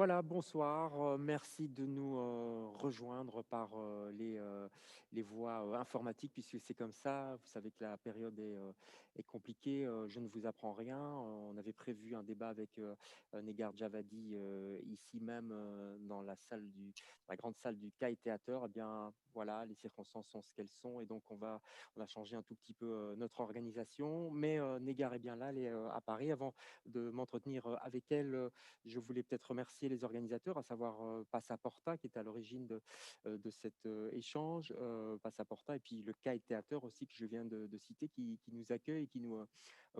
Voilà, bonsoir. Merci de nous rejoindre par les voies informatiques, puisque c'est comme ça. Vous savez que la période est compliquée. Je ne vous apprends rien. On avait prévu un débat avec Negar Javadi ici même dans la grande salle du CAI Theater. Eh bien, voilà, les circonstances sont ce qu'elles sont, et donc on a changé un tout petit peu notre organisation. Mais Negar est bien là, elle est à Paris. Avant de m'entretenir avec elle, je voulais peut-être remercier les organisateurs, à savoir Passaporta, qui est à l'origine de cet échange, Passaporta, et puis le CAI Theater aussi, que je viens de citer, qui nous accueille et qui nous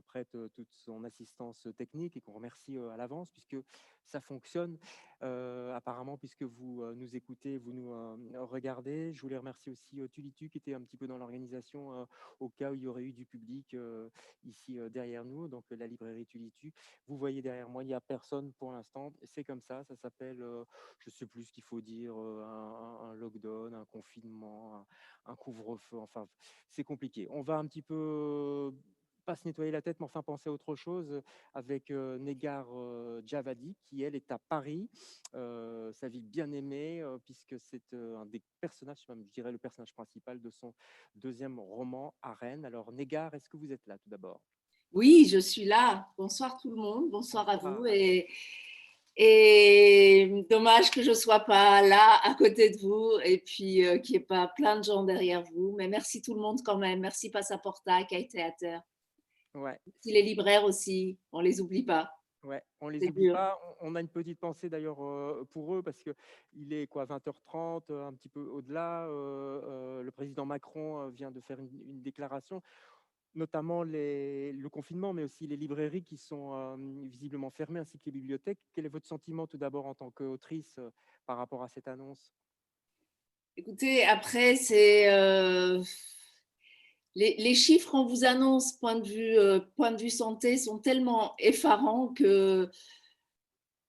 prête toute son assistance technique, et qu'on remercie à l'avance, puisque ça fonctionne apparemment, puisque vous nous écoutez, vous nous regardez. Je voulais remercier aussi Tulitu, qui était un petit peu dans l'organisation au cas où il y aurait eu du public ici derrière nous, donc la librairie Tulitu. Vous voyez derrière moi, il n'y a personne pour l'instant. C'est comme ça s'appelle, je ne sais plus ce qu'il faut dire, un lockdown, un confinement, un couvre-feu. Enfin, c'est compliqué. On va un petit peu, pas se nettoyer la tête, mais enfin penser à autre chose avec Negar Javadi, qui elle est à Paris, sa ville bien aimée, puisque c'est un des personnages, même je dirais le personnage principal de son deuxième roman, Arène. Alors Negar, est-ce que vous êtes là tout d'abord? Oui, je suis là. Bonsoir tout le monde, bonsoir à vous. Bonsoir. Et dommage que je ne sois pas là à côté de vous et puis qu'il n'y ait pas plein de gens derrière vous. Mais merci tout le monde quand même. Merci Passaporta, Kai Theater. Ouais, Merci les libraires aussi, on ne les oublie pas. ouais, on les C'est oublie dur. pas. On a une petite pensée d'ailleurs pour eux, parce que il est quoi, 20h30, un petit peu au-delà. Le président Macron vient de faire une déclaration, notamment le confinement, mais aussi les librairies qui sont visiblement fermées, ainsi que les bibliothèques. Quel est votre sentiment tout d'abord en tant qu'autrice par rapport à cette annonce? Écoutez, après, les chiffres qu'on vous annonce, point de vue santé, sont tellement effarants que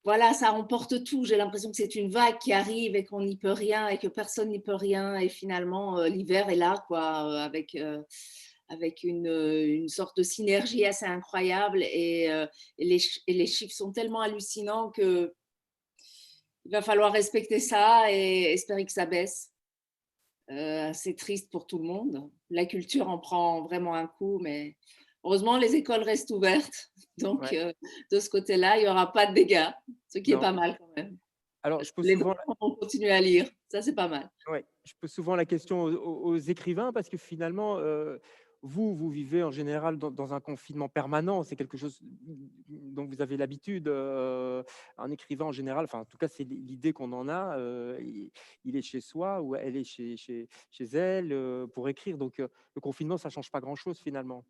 voilà, ça emporte tout. J'ai l'impression que c'est une vague qui arrive et qu'on n'y peut rien et que personne n'y peut rien. Et finalement, l'hiver est là, quoi, avec une sorte de synergie assez incroyable. Et les chiffres sont tellement hallucinants qu'il va falloir respecter ça et espérer que ça baisse. C'est triste pour tout le monde. La culture en prend vraiment un coup, mais heureusement, les écoles restent ouvertes. Donc, Ouais, de ce côté-là, il n'y aura pas de dégâts, ce qui est non. pas mal quand même. Alors, Parce je que pose les souvent enfants vont continuer à lire. Ça, c'est pas mal. Ouais, je pose souvent la question aux écrivains, parce que finalement, vous vivez en général dans un confinement permanent. C'est quelque chose dont vous avez l'habitude. Un écrivain en général, enfin en tout cas c'est l'idée qu'on en a. Il est chez soi, ou elle est chez elle pour écrire. Donc le confinement, ça change pas grand-chose finalement.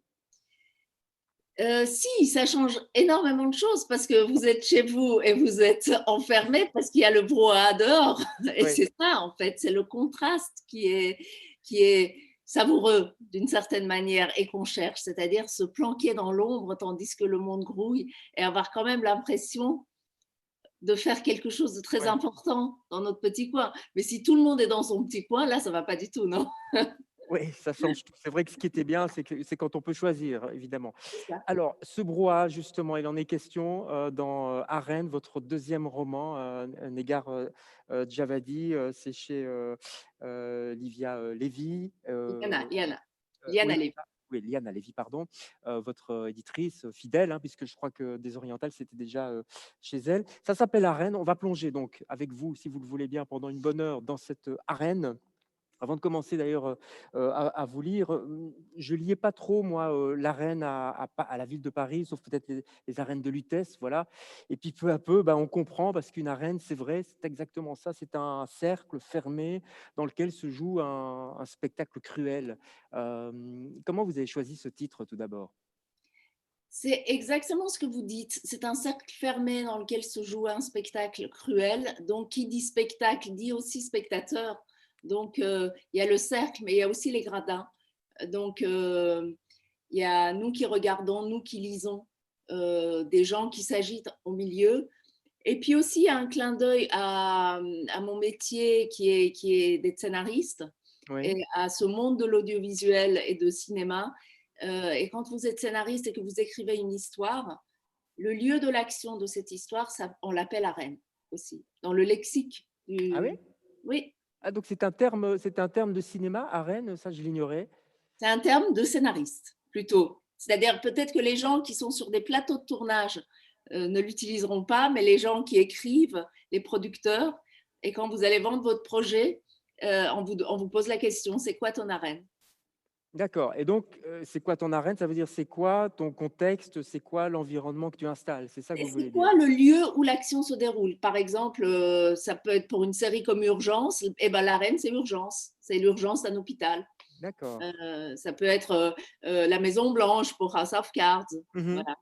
Si, ça change énormément de choses parce que vous êtes chez vous et vous êtes enfermé parce qu'il y a le brouhaha dehors. Et Oui, c'est ça, en fait, c'est le contraste qui est savoureux d'une certaine manière et qu'on cherche, c'est-à-dire se planquer dans l'ombre tandis que le monde grouille et avoir quand même l'impression de faire quelque chose de très ouais. important dans notre petit coin. Mais si tout le monde est dans son petit coin, là, ça va pas du tout, non? Oui, ça change tout. C'est vrai que ce qui était bien, c'est quand on peut choisir, évidemment. C'est ça. Alors, ce brouhaha, justement, il en est question dans Arène, votre deuxième roman, Negar Djavadi. C'est chez Livia Lévy. Liana Oui, Levy. c'est ça. Oui, Liana Lévy, pardon, votre éditrice fidèle, hein, puisque je crois que Desorientales, c'était déjà chez elle. Ça s'appelle Arène. On va plonger donc avec vous, si vous le voulez bien, pendant une bonne heure dans cette arène. Avant de commencer d'ailleurs à vous lire, je liais pas trop moi l'arène à la ville de Paris, sauf peut-être les arènes de Lutèce, voilà. Et puis peu à peu, bah, on comprend, parce qu'une arène, c'est vrai, c'est exactement ça, c'est un cercle fermé dans lequel se joue un spectacle cruel. Comment vous avez choisi ce titre tout d'abord? C'est exactement ce que vous dites. C'est un cercle fermé dans lequel se joue un spectacle cruel. Donc, qui dit spectacle dit aussi spectateur. Donc, il y a le cercle, mais il y a aussi les gradins. Donc, il y a nous qui regardons, nous qui lisons, des gens qui s'agitent au milieu. Et puis aussi, il y a un clin d'œil à mon métier qui est d'être scénariste et Oui, à ce monde de l'audiovisuel et de cinéma. Et quand vous êtes scénariste et que vous écrivez une histoire, le lieu de l'action de cette histoire, ça, on l'appelle arène aussi, dans le lexique Ah oui? oui, Ah donc c'est un terme de cinéma, arène, ça je l'ignorais. c'est un terme de scénariste, plutôt. C'est-à-dire peut-être que les gens qui sont sur des plateaux de tournage ne l'utiliseront pas, mais les gens qui écrivent, les producteurs, et quand vous allez vendre votre projet, on vous pose la question, c'est quoi ton arène? D'accord et donc c'est quoi ton arène? Ça veut dire c'est quoi ton contexte? C'est quoi l'environnement que tu installes? C'est ça que Et vous c'est voulez dire? quoi le lieu où l'action se déroule? Par exemple, ça peut être pour une série comme Urgence, et ben l'arène, c'est Urgence. C'est l'urgence d'un hôpital. D'accord. Ça peut être la Maison Blanche pour House of Cards. Mmh. Voilà.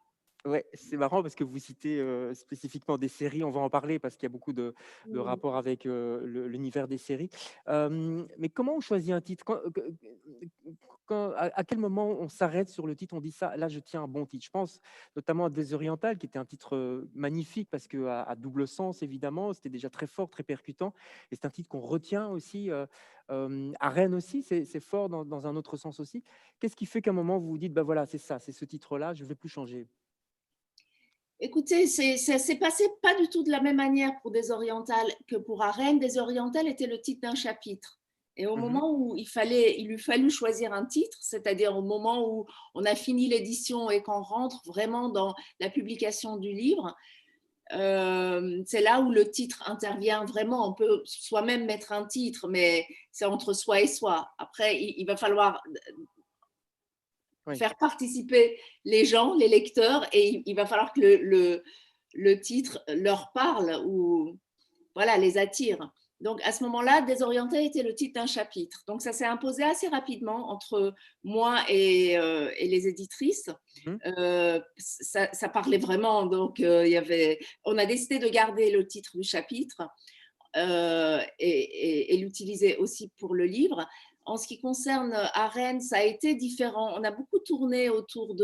Ouais, c'est marrant parce que vous citez, spécifiquement des séries, on va en parler parce qu'il y a beaucoup de Mm. rapports avec, l'univers des séries. Mais comment on choisit un titre? À quel moment on s'arrête sur le titre, on dit: «Ça, là, je tiens un bon titre»? Je pense notamment à Désoriental qui était un titre, magnifique parce qu'à double sens évidemment, c'était déjà très fort, très percutant et c'est un titre qu'on retient aussi, Arène aussi, c'est fort dans un autre sens aussi. Qu'est-ce qui fait qu'à un moment vous vous dites: «Bah, voilà, c'est ça, c'est ce titre-là, je ne vais plus changer»? Écoutez, ça s'est passé pas du tout de la même manière pour Désoriental que pour Arène. Désoriental était le titre d'un chapitre. Et au Mmh. moment où il lui fallut choisir un titre, c'est-à-dire au moment où on a fini l'édition et qu'on rentre vraiment dans la publication du livre, c'est là où le titre intervient vraiment. On peut soi-même mettre un titre, mais c'est entre soi et soi. Après, il va falloir Oui. faire participer les gens, les lecteurs, et il va falloir que le titre leur parle ou voilà, les attire. Donc à ce moment-là, Désorienté était le titre d'un chapitre. Donc ça s'est imposé assez rapidement entre moi et les éditrices. Mmh. Ça parlait vraiment, donc on a décidé de garder le titre du chapitre et l'utiliser aussi pour le livre. En ce qui concerne Arène, ça a été différent. On a beaucoup tourné autour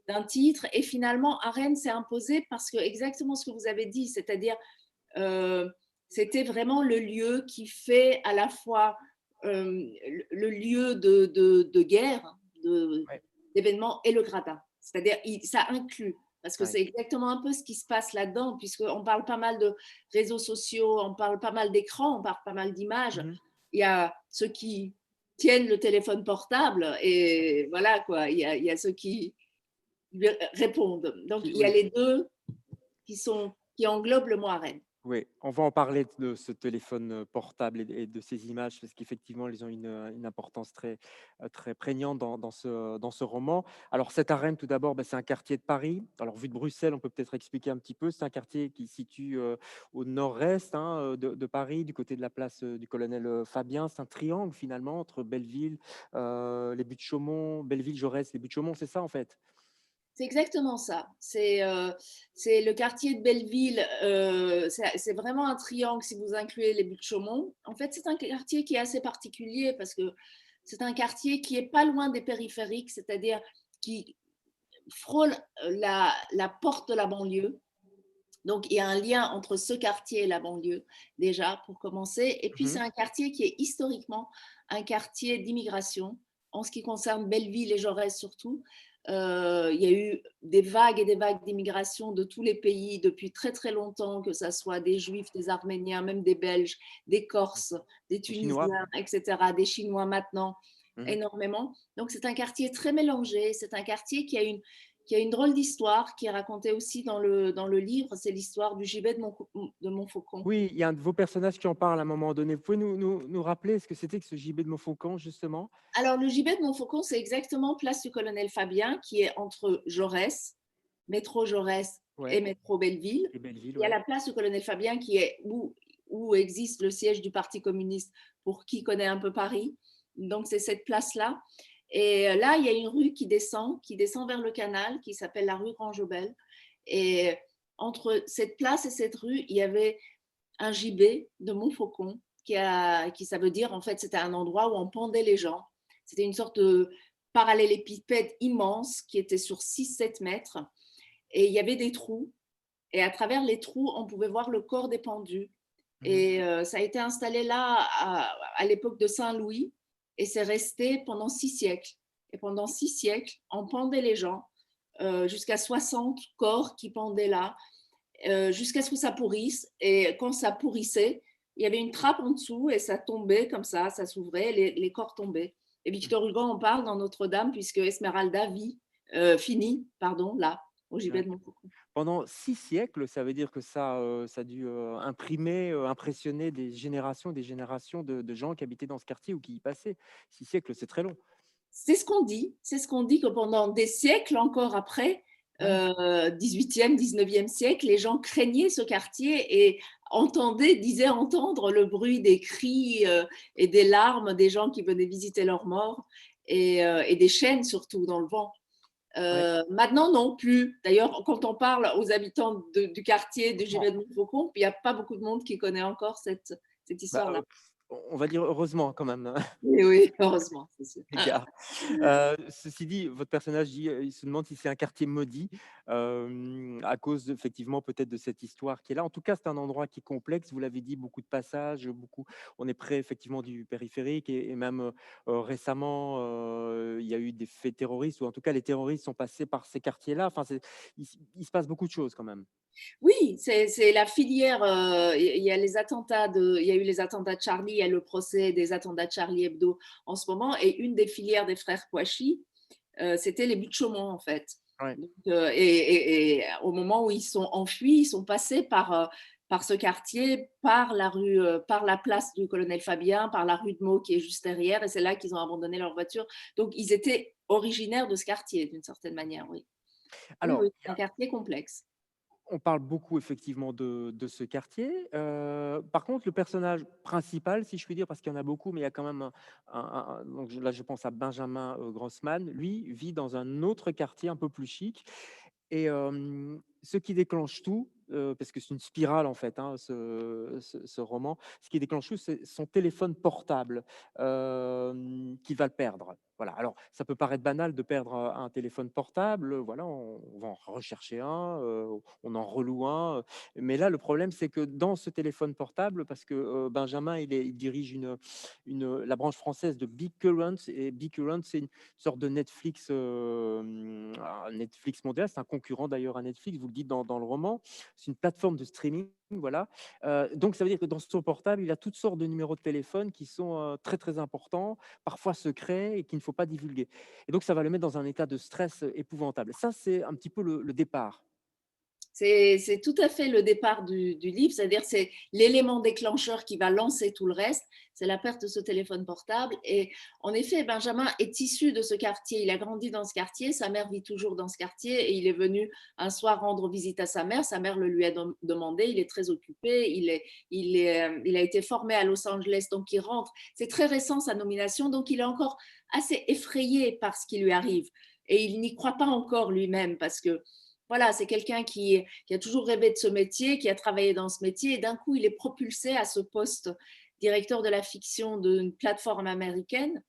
d'un titre et finalement, Arène s'est imposé parce que exactement ce que vous avez dit, c'est-à-dire euh, c'était vraiment le lieu qui fait à la fois le lieu de guerre, Ouais, d'événements et le gradin. C'est-à-dire, ça inclut, parce que ouais. c'est exactement un peu ce qui se passe là-dedans, puisqu'on parle pas mal de réseaux sociaux, on parle pas mal d'écrans, on parle pas mal d'images. Mmh. Il y a ceux qui tiennent le téléphone portable et voilà quoi, il y a ceux qui lui répondent. Donc, il y a Oui. les deux qui englobent le mot arène. Oui, on va en parler de ce téléphone, portable et de ces images parce qu'effectivement, ils ont une importance très, très prégnante dans ce roman. Alors cette arène, tout d'abord, bah, c'est un quartier de Paris. Alors vu de Bruxelles, on peut peut-être expliquer un petit peu. C'est un quartier qui se situe, au nord-est, hein, de Paris, du côté de la place, du colonel, Fabien. C'est un triangle finalement entre Belleville, les Buttes-Chaumont, Belleville, Jaurès, les Buttes-Chaumont, c'est ça en fait? C'est exactement ça. C'est le quartier de Belleville. C'est vraiment un triangle si vous incluez les Buttes-Chaumont. En fait, c'est un quartier qui est assez particulier parce que c'est un quartier qui est pas loin des périphériques, c'est-à-dire qui frôle la porte de la banlieue. Donc, il y a un lien entre ce quartier et la banlieue, déjà, pour commencer. Et puis, c'est Mmh. un quartier qui est historiquement un quartier d'immigration, en ce qui concerne Belleville et Jaurès surtout. Il y a eu des vagues et des vagues d'immigration de tous les pays depuis très très longtemps, que ce soit des Juifs, des Arméniens, même des Belges, des Corses, des Les Chinois? Tunisiens, etc., des Chinois maintenant, Mmh. énormément. Donc c'est un quartier très mélangé, c'est un quartier qui a une drôle d'histoire qui est racontée aussi dans le livre, c'est l'histoire du gibet de Montfaucon. Oui, il y a un de vos personnages qui en parle à un moment donné. Vous pouvez nous rappeler ce que c'était que ce gibet de Montfaucon, justement? Alors, le gibet de Montfaucon, c'est exactement place du colonel Fabien, qui est entre Jaurès, métro Jaurès et Ouais, métro Belleville. et Belleville, Il y a ouais. la place du colonel Fabien, qui est où existe le siège du Parti communiste, pour qui connaît un peu Paris. Donc, c'est cette place-là. Et là, il y a une rue qui descend vers le canal, qui s'appelle la rue Grand-Jobel. Et entre cette place et cette rue, il y avait un gibet de Montfaucon, qui ça veut dire, en fait, c'était un endroit où on pendait les gens. C'était une sorte de parallélépipède immense qui était sur 6-7 mètres. Et il y avait des trous. Et à travers les trous, on pouvait voir le corps des pendus. Mmh. Et ça a été installé là à l'époque de Saint-Louis. Et c'est resté pendant 6 siècles. Et pendant 6 siècles, on pendait les gens, jusqu'à 60 corps qui pendaient là. jusqu'à ce que ça pourrisse. Et quand ça pourrissait, il y avait une trappe en dessous et ça tombait comme ça s'ouvrait, les corps tombaient. Et Victor Hugo en parle dans Notre-Dame, puisque Esmeralda finit, pardon, là, au gibet Ouais. de Montfaucon. Pendant 6 siècles, ça veut dire que ça a dû, imprimer, impressionner des générations de gens qui habitaient dans ce quartier ou qui y passaient. 6 siècles, c'est très long. C'est ce qu'on dit que pendant des siècles encore après, Ouais, 18e, 19e siècle, les gens craignaient ce quartier et disaient entendre le bruit des cris et des larmes des gens qui venaient visiter leurs morts et des chaînes surtout dans le vent. ouais. Maintenant, non plus. D'ailleurs, quand on parle aux habitants du quartier du Bon, Givet de Montfaucon, il n'y a pas beaucoup de monde qui connaît encore cette bah, histoire-là. on va dire heureusement quand même. Oui, oui, heureusement, c'est sûr. Égard. Ceci dit, votre personnage dit, il se demande si c'est un quartier maudit, à cause effectivement peut-être de cette histoire qui est là. En tout cas, c'est un endroit qui est complexe, vous l'avez dit, beaucoup de passages, beaucoup on est près effectivement du périphérique et même, récemment, il y a eu des faits terroristes ou en tout cas les terroristes sont passés par ces quartiers-là. Enfin, il se passe beaucoup de choses quand même. Oui, c'est la filière. Il y a il y a eu les attentats de Charlie, il y a le procès des attentats de Charlie Hebdo en ce moment, et une des filières des frères Kouachi, c'était les buts de Chaumont en fait. Ouais. Donc, et au moment où ils sont enfuis, ils sont passés par ce quartier, par la place du colonel Fabien, par la rue de Meaux qui est juste derrière, et c'est là qu'ils ont abandonné leur voiture. Donc ils étaient originaires de ce quartier d'une certaine manière, oui. Oui, Alors, oui, c'est un quartier complexe. on parle beaucoup effectivement de ce quartier. Par contre, le personnage principal, si je puis dire, parce qu'il y en a beaucoup, mais il y a quand même donc là, je pense à Benjamin Grossman. Lui vit dans un autre quartier un peu plus chic. Et ce qui déclenche tout, parce que c'est une spirale en fait, hein, ce roman, ce qui déclenche tout, c'est son téléphone portable, qu'il va le perdre. Voilà, alors ça peut paraître banal de perdre, un téléphone portable, voilà, on va en rechercher un, on en reloue un, mais là, le problème, c'est que dans ce téléphone portable, parce que, Benjamin, il dirige la branche française de Big Current et Big Current, c'est une sorte de Netflix, un Netflix mondial. C'est un concurrent d'ailleurs à Netflix, vous le dites dans le roman. C'est une plateforme de streaming, voilà. Donc ça veut dire que dans son portable, il a toutes sortes de numéros de téléphone qui sont très très importants, parfois secrets et qu'il ne faut pas divulguer. Et donc ça va le mettre dans un état de stress épouvantable. Ça, c'est un petit peu le départ. C'est tout à fait le départ du livre, c'est-à-dire c'est l'élément déclencheur qui va lancer tout le reste, c'est la perte de ce téléphone portable. Et en effet, Benjamin est issu de ce quartier, il a grandi dans ce quartier, sa mère vit toujours dans ce quartier et il est venu un soir rendre visite à sa mère le lui a demandé, il est très occupé, il a été formé à Los Angeles, donc il rentre, c'est très récent sa nomination, donc il est encore assez effrayé par ce qui lui arrive. Et il n'y croit pas encore lui-même parce que voilà, c'est quelqu'un qui a toujours rêvé de ce métier, qui a travaillé dans ce métier, et d'un coup, il est propulsé à ce poste directeur de la fiction d'une plateforme américaine,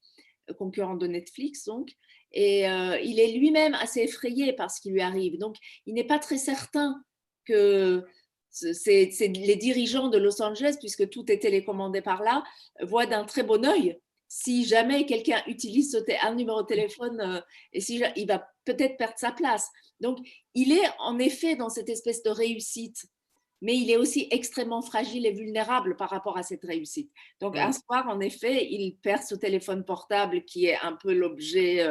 concurrente de Netflix, donc. Et il est lui-même assez effrayé par ce qui lui arrive. Donc, il n'est pas très certain que c'est les dirigeants de Los Angeles, puisque tout est télécommandé par là, voient d'un très bon œil si jamais quelqu'un utilise un numéro de téléphone et si il va peut-être perdre sa place. Donc, il est en effet dans cette espèce de réussite, mais il est aussi extrêmement fragile et vulnérable par rapport à cette réussite. Donc, un Oui. soir, en effet, il perd ce téléphone portable qui est un peu l'objet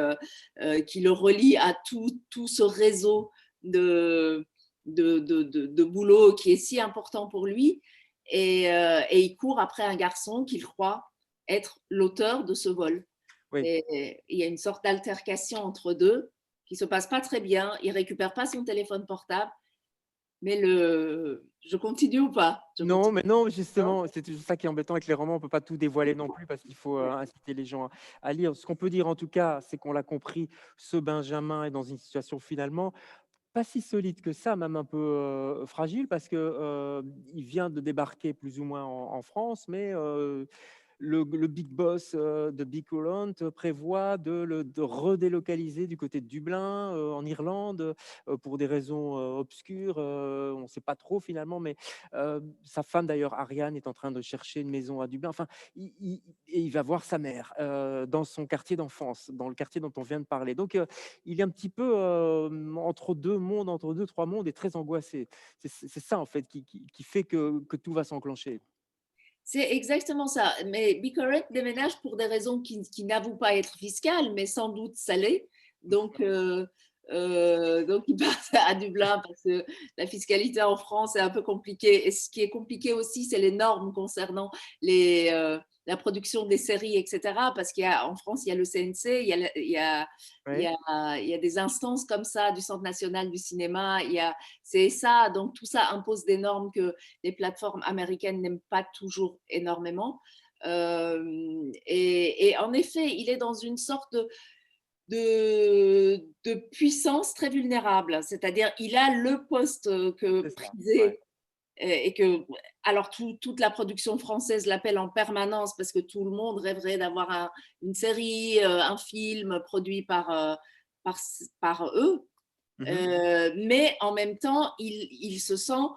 qui le relie à tout ce réseau de, de boulot qui est si important pour lui. Et il court après un garçon qu'il croit être l'auteur de ce vol. Oui. Et il y a une sorte d'altercation entre deux qui se passe pas très bien. Il récupère pas son téléphone portable, mais je continue ou pas? Je Non, continue. mais non, Non. justement, c'est toujours ça qui est embêtant avec les romans, on peut pas tout dévoiler non plus parce qu'il faut, inciter les gens à lire. Ce qu'on peut dire en tout cas, c'est qu'on l'a compris, ce Benjamin est dans une situation finalement pas si solide que ça, même un peu, fragile parce que, il vient de débarquer plus ou moins en France, mais, le big boss de Big Current prévoit de redélocaliser du côté de Dublin, en Irlande, pour des raisons obscures. On ne sait pas trop finalement, mais sa femme d'ailleurs, Ariane, est en train de chercher une maison à Dublin. Enfin, et il va voir sa mère dans son quartier d'enfance, dans le quartier dont on vient de parler. Donc, il est un petit peu entre deux mondes, entre deux, trois mondes, et très angoissé. C'est ça en fait qui fait que tout va s'enclencher. C'est exactement ça. Mais Bicorrect déménage pour des raisons qui n'avouent pas être fiscales, mais sans doute salées. Donc il passe à Dublin parce que la fiscalité en France est un peu compliquée. Et ce qui est compliqué aussi, c'est les normes concernant la production des séries, etc. Parce qu'en France, il y a le CNC, Ouais. il y a des instances comme ça du Centre national du cinéma, c'est ça. Donc tout ça impose des normes que les plateformes américaines n'aiment pas toujours énormément. Et en effet, il est dans une sorte de puissance très vulnérable, c'est-à-dire il a le poste que C'est ça, ouais. prisé et que, alors toute la production française l'appelle en permanence parce que tout le monde rêverait d'avoir une série, un film produit par, par eux. Mmh. Mais en même temps, il se sent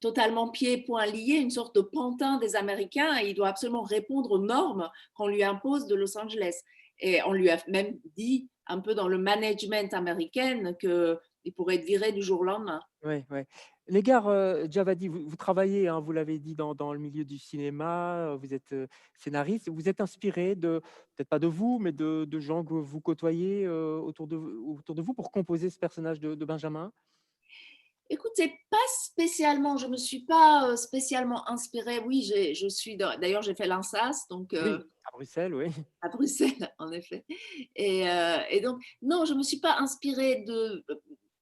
totalement pieds et poings liés, une sorte de pantin des Américains, et il doit absolument répondre aux normes qu'on lui impose de Los Angeles. Et on lui a même dit, un peu dans le management américain, qu'il pourrait être viré du jour au lendemain. Ouais, ouais. Les gars, Djawadi, vous travaillez, hein, vous l'avez dit, dans le milieu du cinéma, vous êtes, scénariste. Vous êtes inspiré de, peut-être pas de vous, mais de gens que vous côtoyez, autour de vous pour composer ce personnage de Benjamin? Écoute, c'est pas spécialement, je me suis pas spécialement inspirée. Oui, d'ailleurs, j'ai fait l'INSAS, donc Oui, à Bruxelles, oui. à Bruxelles, en effet. Et donc, non, je ne me suis pas inspirée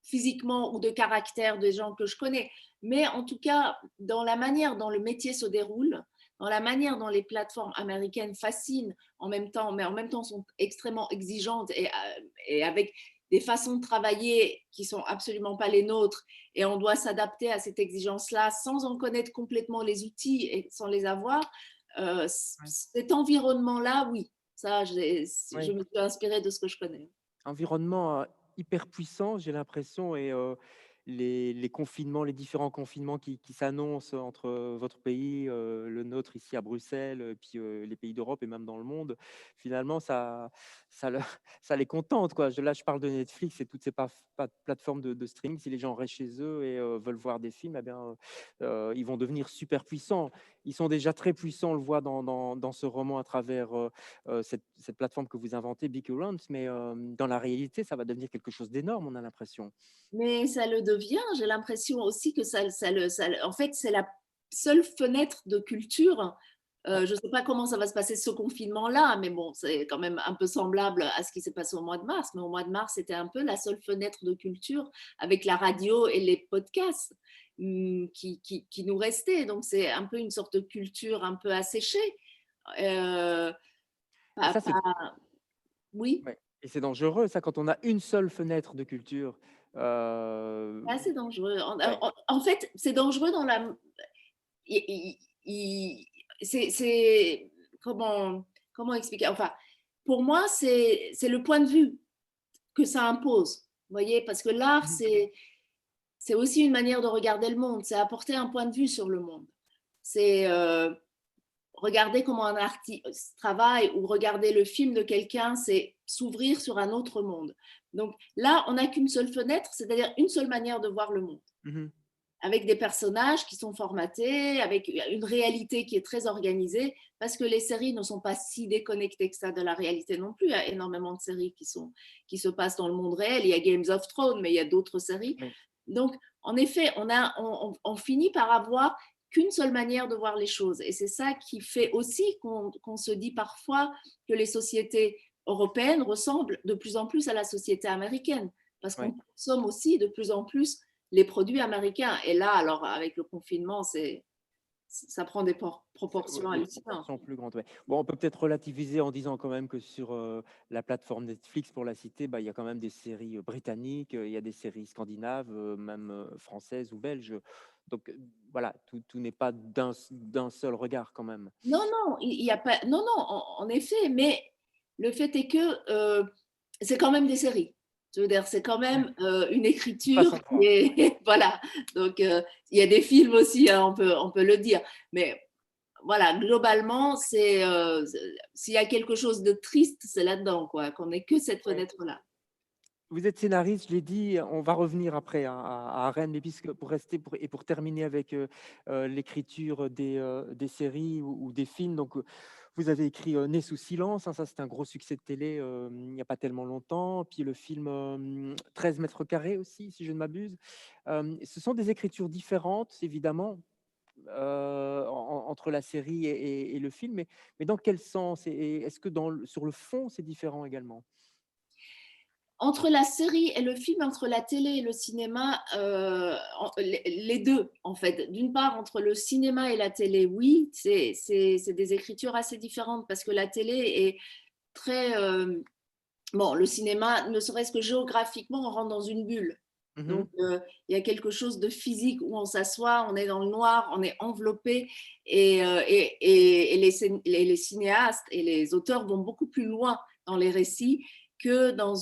physiquement ou de caractère des gens que je connais, mais en tout cas, dans la manière dont le métier se déroule, dans la manière dont les plateformes américaines fascinent en même temps, mais en même temps sont extrêmement exigeantes et avec des façons de travailler qui sont absolument pas les nôtres, et on doit s'adapter à cette exigence-là sans en connaître complètement les outils et sans les avoir. Ouais. Cet environnement-là, oui, ça, je Ouais. me suis inspirée de ce que je connais. Environnement, hyper puissant, j'ai l'impression, et les confinements, les différents confinements qui s'annoncent entre, votre pays, le nôtre ici à Bruxelles, et puis, les pays d'Europe et même dans le monde, finalement ça le ça les contente, quoi. Je parle de Netflix et toutes ces plateformes de streaming. Si les gens restent chez eux et veulent voir des films, eh bien, ils vont devenir super puissants. Ils sont déjà très puissants, on le voit dans ce roman à travers, cette plateforme que vous inventez, BigCurrent, mais dans la réalité, ça va devenir quelque chose d'énorme, on a l'impression. Mais ça le devient, j'ai l'impression aussi que en fait, c'est la seule fenêtre de culture. Ouais, Je ne sais pas comment ça va se passer ce confinement-là, mais bon, c'est quand même un peu semblable à ce qui s'est passé au mois de mars. Mais au mois de mars, c'était un peu la seule fenêtre de culture avec la radio et les podcasts qui nous restaient. Donc, c'est un peu une sorte de culture un peu asséchée. Euh, et ça, c'est oui, ouais, et c'est dangereux ça, quand on a une seule fenêtre de culture. c'est assez dangereux. Ouais. En fait, c'est dangereux dans la il- il- c'est comment expliquer? Enfin, pour moi, c'est le point de vue que ça impose. Vous voyez, parce que l'art, Mmh. c'est aussi une manière de regarder le monde. C'est apporter un point de vue sur le monde. C'est regarder comment un artiste travaille ou regarder le film de quelqu'un, c'est s'ouvrir sur un autre monde. Donc là, on n'a qu'une seule fenêtre, c'est-à-dire une seule manière de voir le monde, Mmh. avec des personnages qui sont formatés, avec une réalité qui est très organisée, parce que les séries ne sont pas si déconnectées que ça de la réalité non plus. Il y a énormément de séries qui se passent dans le monde réel. Il y a Games of Thrones, mais il y a d'autres séries. Oui. Donc, en effet, on finit par avoir qu'une seule manière de voir les choses. Et c'est ça qui fait aussi qu'on se dit parfois que les sociétés européennes ressemblent de plus en plus à la société américaine, parce qu'on Ouais. consomme aussi de plus en plus les produits américains. Et là, alors, avec le confinement, ça prend des Ouais, proportions des hallucinantes. proportions plus grandes, ouais. Bon, on peut peut-être relativiser en disant quand même que sur, la plateforme Netflix, pour la citer, bah, il y a quand même des séries, britanniques, il y a des séries scandinaves, même, françaises ou belges. Donc, voilà, tout n'est pas d'un seul regard quand même. Non, non, il y a pas non, non, en effet, mais le fait est que, c'est quand même des séries. Je veux dire, c'est quand Ouais, même, une écriture façon de qui voir. est voilà, donc il y a des films aussi, hein, on peut le dire, mais voilà, globalement, s'il y a quelque chose de triste, c'est là-dedans, quoi, qu'on ait que cette Ouais. fenêtre-là. Vous êtes scénariste, je l'ai dit, on va revenir après à Rennes, mais puisque pour rester et pour terminer avec l'écriture des séries ou des films, donc vous avez écrit Né sous silence, hein, ça c'est un gros succès de télé il n'y a pas tellement longtemps, puis le film 13 mètres carrés aussi, si je ne m'abuse. Ce sont des écritures différentes, évidemment, entre la série et le film, mais dans quel sens? Et est-ce que sur le fond, c'est différent également? Entre la série et le film, entre la télé et le cinéma, les 2 en fait. D'une part, entre le cinéma et la télé, oui, c'est des écritures assez différentes parce que la télé est très, bon, le cinéma, ne serait-ce que géographiquement, on rentre dans une bulle. Mmh. Donc, il y a quelque chose de physique où on s'assoit, on est dans le noir, on est enveloppé et les cinéastes et les auteurs vont beaucoup plus loin dans les récits que dans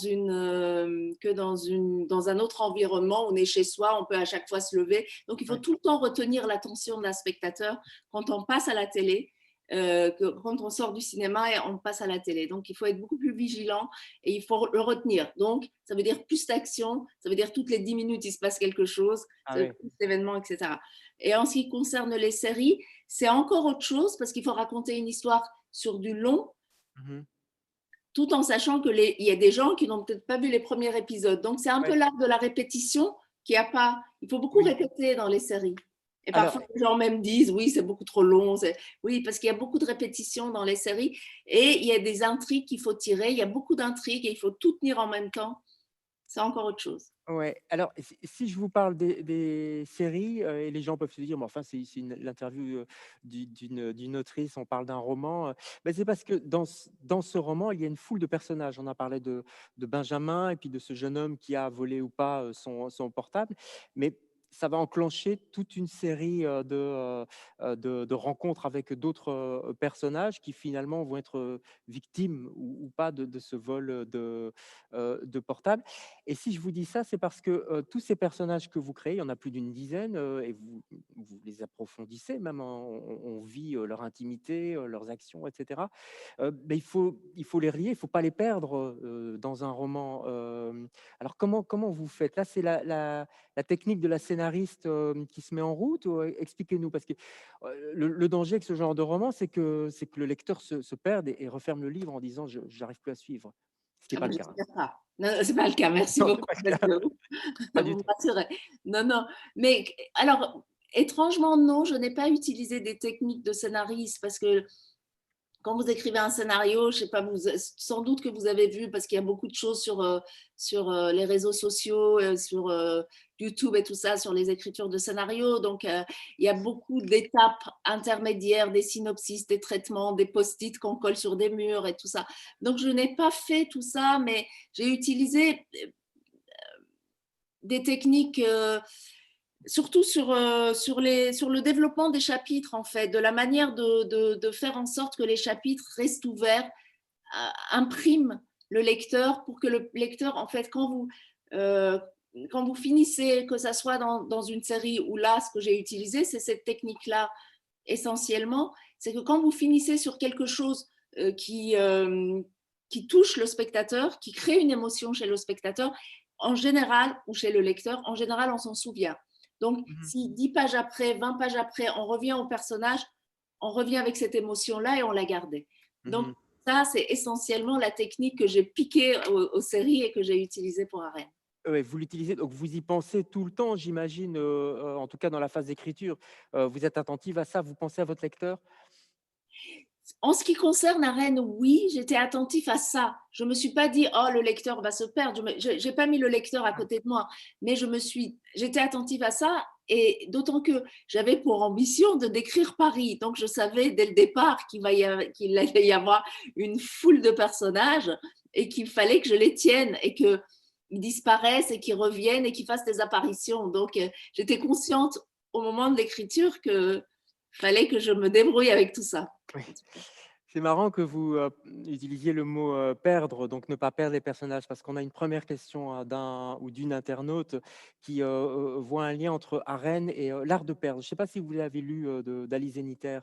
un autre environnement. On est chez soi, on peut à chaque fois se lever. Donc, il faut Ouais. tout le temps retenir l'attention d'un spectateur quand on passe à la télé, que quand on sort du cinéma et on passe à la télé. Donc, il faut être beaucoup plus vigilant et il faut le retenir. Donc, ça veut dire plus d'action, ça veut dire toutes les 10 minutes, il se passe quelque chose, Ah ça veut dire ouais. plus d'événements, etc. Et en ce qui concerne les séries, c'est encore autre chose parce qu'il faut raconter une histoire sur du long, Mmh. tout en sachant il y a des gens qui n'ont peut-être pas vu les premiers épisodes. Donc, c'est un peu Ouais, l'art de la répétition qui a pas. Il faut beaucoup oui. répéter dans les séries. Et Alors, parfois, les gens même disent, oui, c'est beaucoup trop long. Oui, parce qu'il y a beaucoup de répétitions dans les séries et il y a des intrigues qu'il faut tirer. Il y a beaucoup d'intrigues et il faut tout tenir en même temps. C'est encore autre chose. ouais, alors si je vous parle des séries, et les gens peuvent se dire: «Mais enfin, c'est l'interview, d'une autrice, on parle d'un roman», bah, c'est parce que dans ce roman, il y a une foule de personnages. On a parlé de Benjamin et puis de ce jeune homme qui a volé ou pas, son portable, mais ça va enclencher toute une série, de rencontres avec d'autres, personnages qui finalement vont être, victimes ou pas de ce vol, de portable. Et si je vous dis ça, c'est parce que, tous ces personnages que vous créez, il y en a plus d'une dizaine, et vous les approfondissez même, hein, on vit, leur intimité, leurs actions et cetera. Beh, il faut les relier, il faut pas les perdre, dans un roman, alors comment vous faites? Là, c'est la technique de la scénariste, qui se met en route ou, expliquez-nous? Parce que, le danger avec ce genre de roman, c'est que le lecteur se perde et referme le livre en disant: «Je j'arrive plus à suivre». Ce qui est Ah pas ben, le cas, hein. j'espère pas. Non, c'est pas le cas. Merci Non, c'est beaucoup pas le parce cas, que pas du vous me tout. rassurez. Non, non, mais alors, étrangement, non, je n'ai pas utilisé des techniques de scénariste parce que quand vous écrivez un scénario, je sais pas, sans doute que vous avez vu, parce qu'il y a beaucoup de choses sur les réseaux sociaux, sur YouTube et tout ça, sur les écritures de scénarios. Donc, il y a beaucoup d'étapes intermédiaires, des synopsis, des traitements, des post-it qu'on colle sur des murs et tout ça. Donc, je n'ai pas fait tout ça, mais j'ai utilisé des techniques, surtout sur le développement des chapitres, en fait, de la manière de faire en sorte que les chapitres restent ouverts, imprime le lecteur pour que le lecteur, en fait, euh, quand vous finissez, que ça soit dans une série ou là, ce que j'ai utilisé, c'est cette technique-là essentiellement, c'est que quand vous finissez sur quelque chose qui touche le spectateur, qui crée une émotion chez le spectateur, en général, ou chez le lecteur, en général, on s'en souvient. Donc, Mmh. si 10 pages après, 20 pages après, on revient au personnage, on revient avec cette émotion-là et on l'a gardée. Donc, Mmh. ça, c'est essentiellement la technique que j'ai piquée aux séries et que j'ai utilisée pour Arène. Ouais, vous l'utilisez, donc vous y pensez tout le temps, j'imagine, en tout cas dans la phase d'écriture. Vous êtes attentive à ça, vous pensez à votre lecteur? En ce qui concerne Arène, oui, j'étais attentif à ça. Je ne me suis pas dit, oh, le lecteur va se perdre. Je n'ai pas mis le lecteur à côté de moi, mais j'étais attentive à ça. et d'autant que j'avais pour ambition de décrire Paris. Donc, je savais dès le départ qu'il allait y avoir une foule de personnages et qu'il fallait que je les tienne et qu'ils disparaissent et qu'ils reviennent et qu'ils fassent des apparitions. Donc, j'étais consciente au moment de l'écriture qu'il fallait que je me débrouille avec tout ça. Oui. C'est marrant que vous utilisiez le mot perdre, donc ne pas perdre les personnages, parce qu'on a une première question d'un ou d'une internaute qui voit un lien entre arène et l'art de perdre. Je ne sais pas si vous l'avez lu d'Alice Zeniter,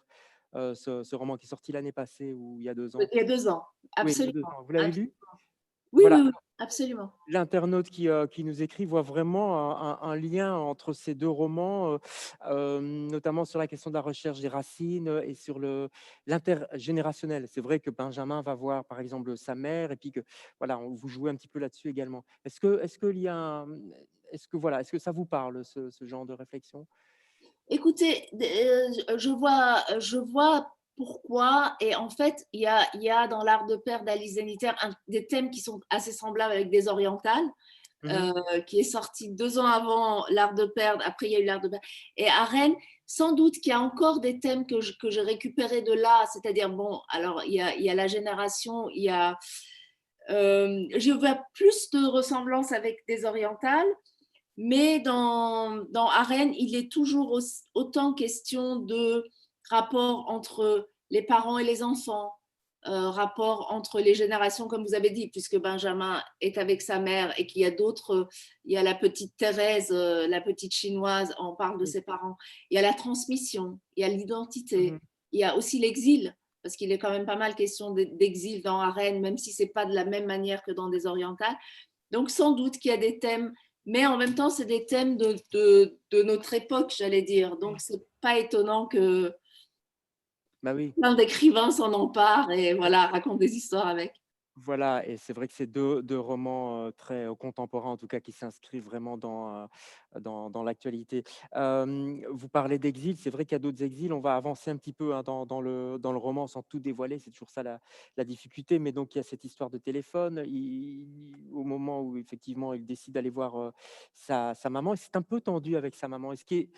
ce roman qui est sorti l'année passée ou il y a 2 ans. Il y a 2 ans, Oui, il y a absolument. 2 ans. Vous l'avez lu? Oui, oui, Voilà. oui, absolument. L'internaute qui nous écrit voit vraiment un lien entre ces 2 romans, notamment sur la question de la recherche des racines, et sur l'intergénérationnel. C'est vrai que Benjamin va voir, par exemple, sa mère et puis que voilà, vous jouez un petit peu là-dessus également. Est-ce qu'il y a est-ce que ça vous parle ce genre de réflexion? Écoutez, je vois pourquoi. Et en fait, il y a dans l'art de perdre d'Alice Zeniter des thèmes qui sont assez semblables avec des orientales, Mmh. qui est sorti 2 ans avant l'art de perdre. Après, il y a eu l'art de perdre. Et à Rennes, sans doute qu'il y a encore des thèmes que j'ai récupérés de là. C'est-à-dire, bon, alors, il y a la génération, je vois plus de ressemblances avec des orientales. Mais dans Arène, il est toujours autant question de rapport entre les parents et les enfants, rapport entre les générations, comme vous avez dit, puisque Benjamin est avec sa mère et qu'il y a d'autres, il y a la petite Thérèse, la petite chinoise, on parle de Oui. ses parents, il y a la transmission, il y a l'identité, Mmh. il y a aussi l'exil, parce qu'il est quand même pas mal question d'exil dans Arène, même si c'est pas de la même manière que dans des orientales. Donc, sans doute qu'il y a des thèmes, mais en même temps, c'est des thèmes de notre époque, j'allais dire. Donc, c'est pas étonnant que Bah oui. plein d'écrivains s'en emparent et voilà, racontent des histoires avec. Voilà, et c'est vrai que c'est deux romans, très, contemporains, en tout cas, qui s'inscrivent vraiment dans l'actualité. Vous parlez d'exil, c'est vrai qu'il y a d'autres exils. On va avancer un petit peu, hein, dans le roman sans tout dévoiler, c'est toujours ça la difficulté. Mais donc il y a cette histoire de téléphone, au moment où effectivement il décide d'aller voir, sa maman, et c'est un peu tendu avec sa maman, et ce qui est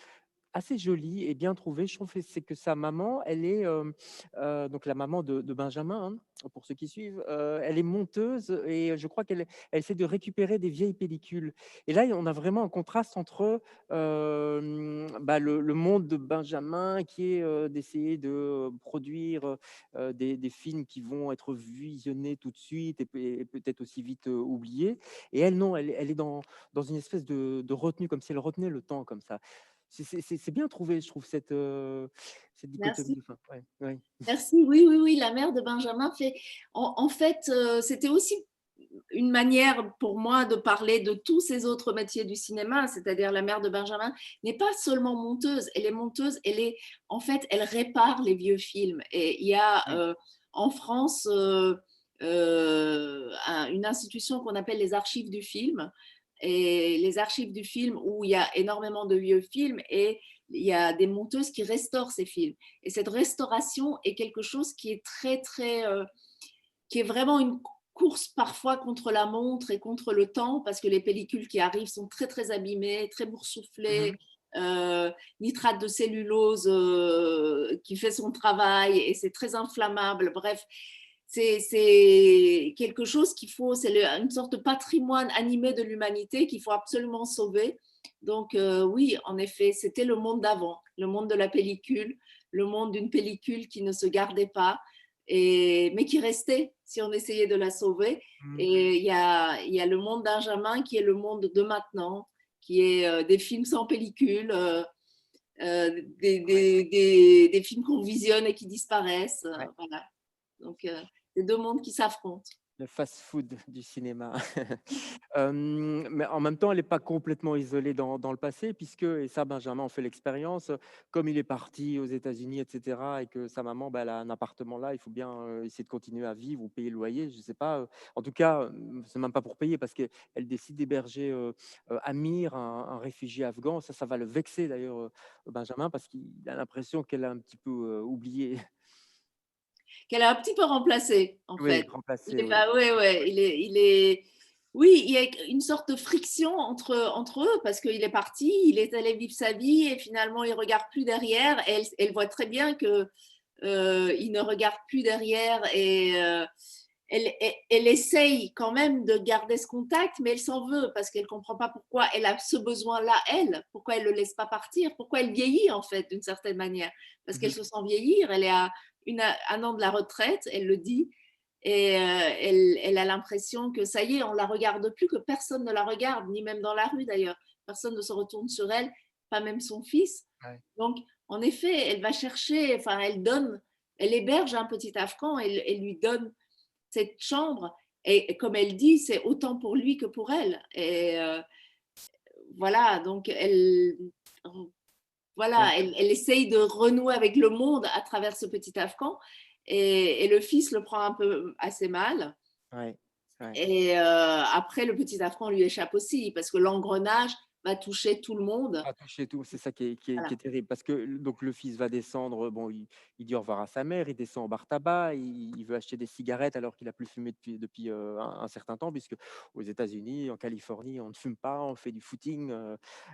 assez joli et bien trouvé, je trouve, c'est que sa maman, elle est, donc la maman de Benjamin, hein, pour ceux qui suivent, elle est monteuse, et je crois elle essaie de récupérer des vieilles pellicules, et là, on a vraiment un contraste entre, bah, le monde de Benjamin qui est, d'essayer de produire, des films qui vont être visionnés tout de suite et peut-être aussi vite, oubliés, et elle non, elle est dans une espèce de retenue, comme si elle retenait le temps comme ça. C'est bien trouvé, je trouve, cette Merci. dichotomie. Enfin, ouais, ouais. Merci. Oui, oui, oui, la mère de Benjamin fait. En fait, c'était aussi une manière pour moi de parler de tous ces autres métiers du cinéma, c'est-à-dire la mère de Benjamin n'est pas seulement monteuse, elle est monteuse, en fait, elle répare les vieux films. Et il y a Mmh. en France une institution qu'on appelle les archives du film. Et les archives du film où il y a énormément de vieux films et il y a des monteuses qui restaurent ces films. Et cette restauration est quelque chose qui est qui est vraiment une course parfois contre la montre et contre le temps, parce que les pellicules qui arrivent sont très très abîmées, très boursouflées, Mmh. nitrate de cellulose qui fait son travail et c'est très inflammable. Bref, c'est quelque chose c'est une sorte de patrimoine animé de l'humanité qu'il faut absolument sauver. Donc oui, en effet, c'était le monde d'avant, le monde de la pellicule, le monde d'une pellicule qui ne se gardait pas, mais qui restait si on essayait de la sauver. Mmh. Et il y a le monde Benjamin qui est le monde de maintenant, qui est des films sans pellicule, Ouais, des films qu'on visionne et qui disparaissent. ouais. Voilà. Donc, c'est deux mondes qui s'affrontent. Le fast-food du cinéma. Mais en même temps, elle est pas complètement isolée dans le passé, puisque, et ça, Benjamin en fait l'expérience, comme il est parti aux États-Unis et cetera, et que sa maman, bah, elle a un appartement là, il faut bien, essayer de continuer à vivre ou payer le loyer, je sais pas, en tout cas, c'est même pas pour payer, parce qu'elle décide d'héberger, Amir, un réfugié afghan. Ça va le vexer d'ailleurs, Benjamin, parce qu'il a l'impression qu'elle a un petit peu, oublié. Qu'elle a un petit peu remplacé, en Oui, fait. Il remplacé, est oui. pas, ouais, ouais, il est, Oui, il y a une sorte de friction entre eux parce qu'il est parti, il est allé vivre sa vie et finalement il regarde plus derrière. Et elle voit très bien que il ne regarde plus derrière et elle essaye quand même de garder ce contact, mais elle s'en veut parce qu'elle comprend pas pourquoi elle a ce besoin-là, elle, pourquoi elle le laisse pas partir, pourquoi elle vieillit en fait d'une certaine manière, parce qu'elle Mhm. se sent vieillir, elle est à un an de la retraite, elle le dit, et elle a l'impression que ça y est, on la regarde plus, que personne ne la regarde, ni même dans la rue d'ailleurs, personne ne se retourne sur elle, pas même son fils. Ouais. Donc, en effet, elle va chercher, enfin, elle donne, elle héberge un petit Afghan, elle lui donne cette chambre. Et comme elle dit, c'est autant pour lui que pour elle. Et voilà, donc Ouais. elle essaye de renouer avec le monde à travers ce petit Afghan. Et le fils le prend un peu assez mal. Ouais. Ouais. Et après, le petit Afghan lui échappe aussi, parce que l'engrenage va toucher tout le monde. Pas toucher tout, c'est ça qui est Voilà. terrible parce que donc le fils va descendre, bon, il dit au revoir à sa mère, il descend au bar tabac, il veut acheter des cigarettes alors qu'il a plus fumé depuis un certain temps puisque aux États-Unis, en Californie, on ne fume pas, on fait du footing,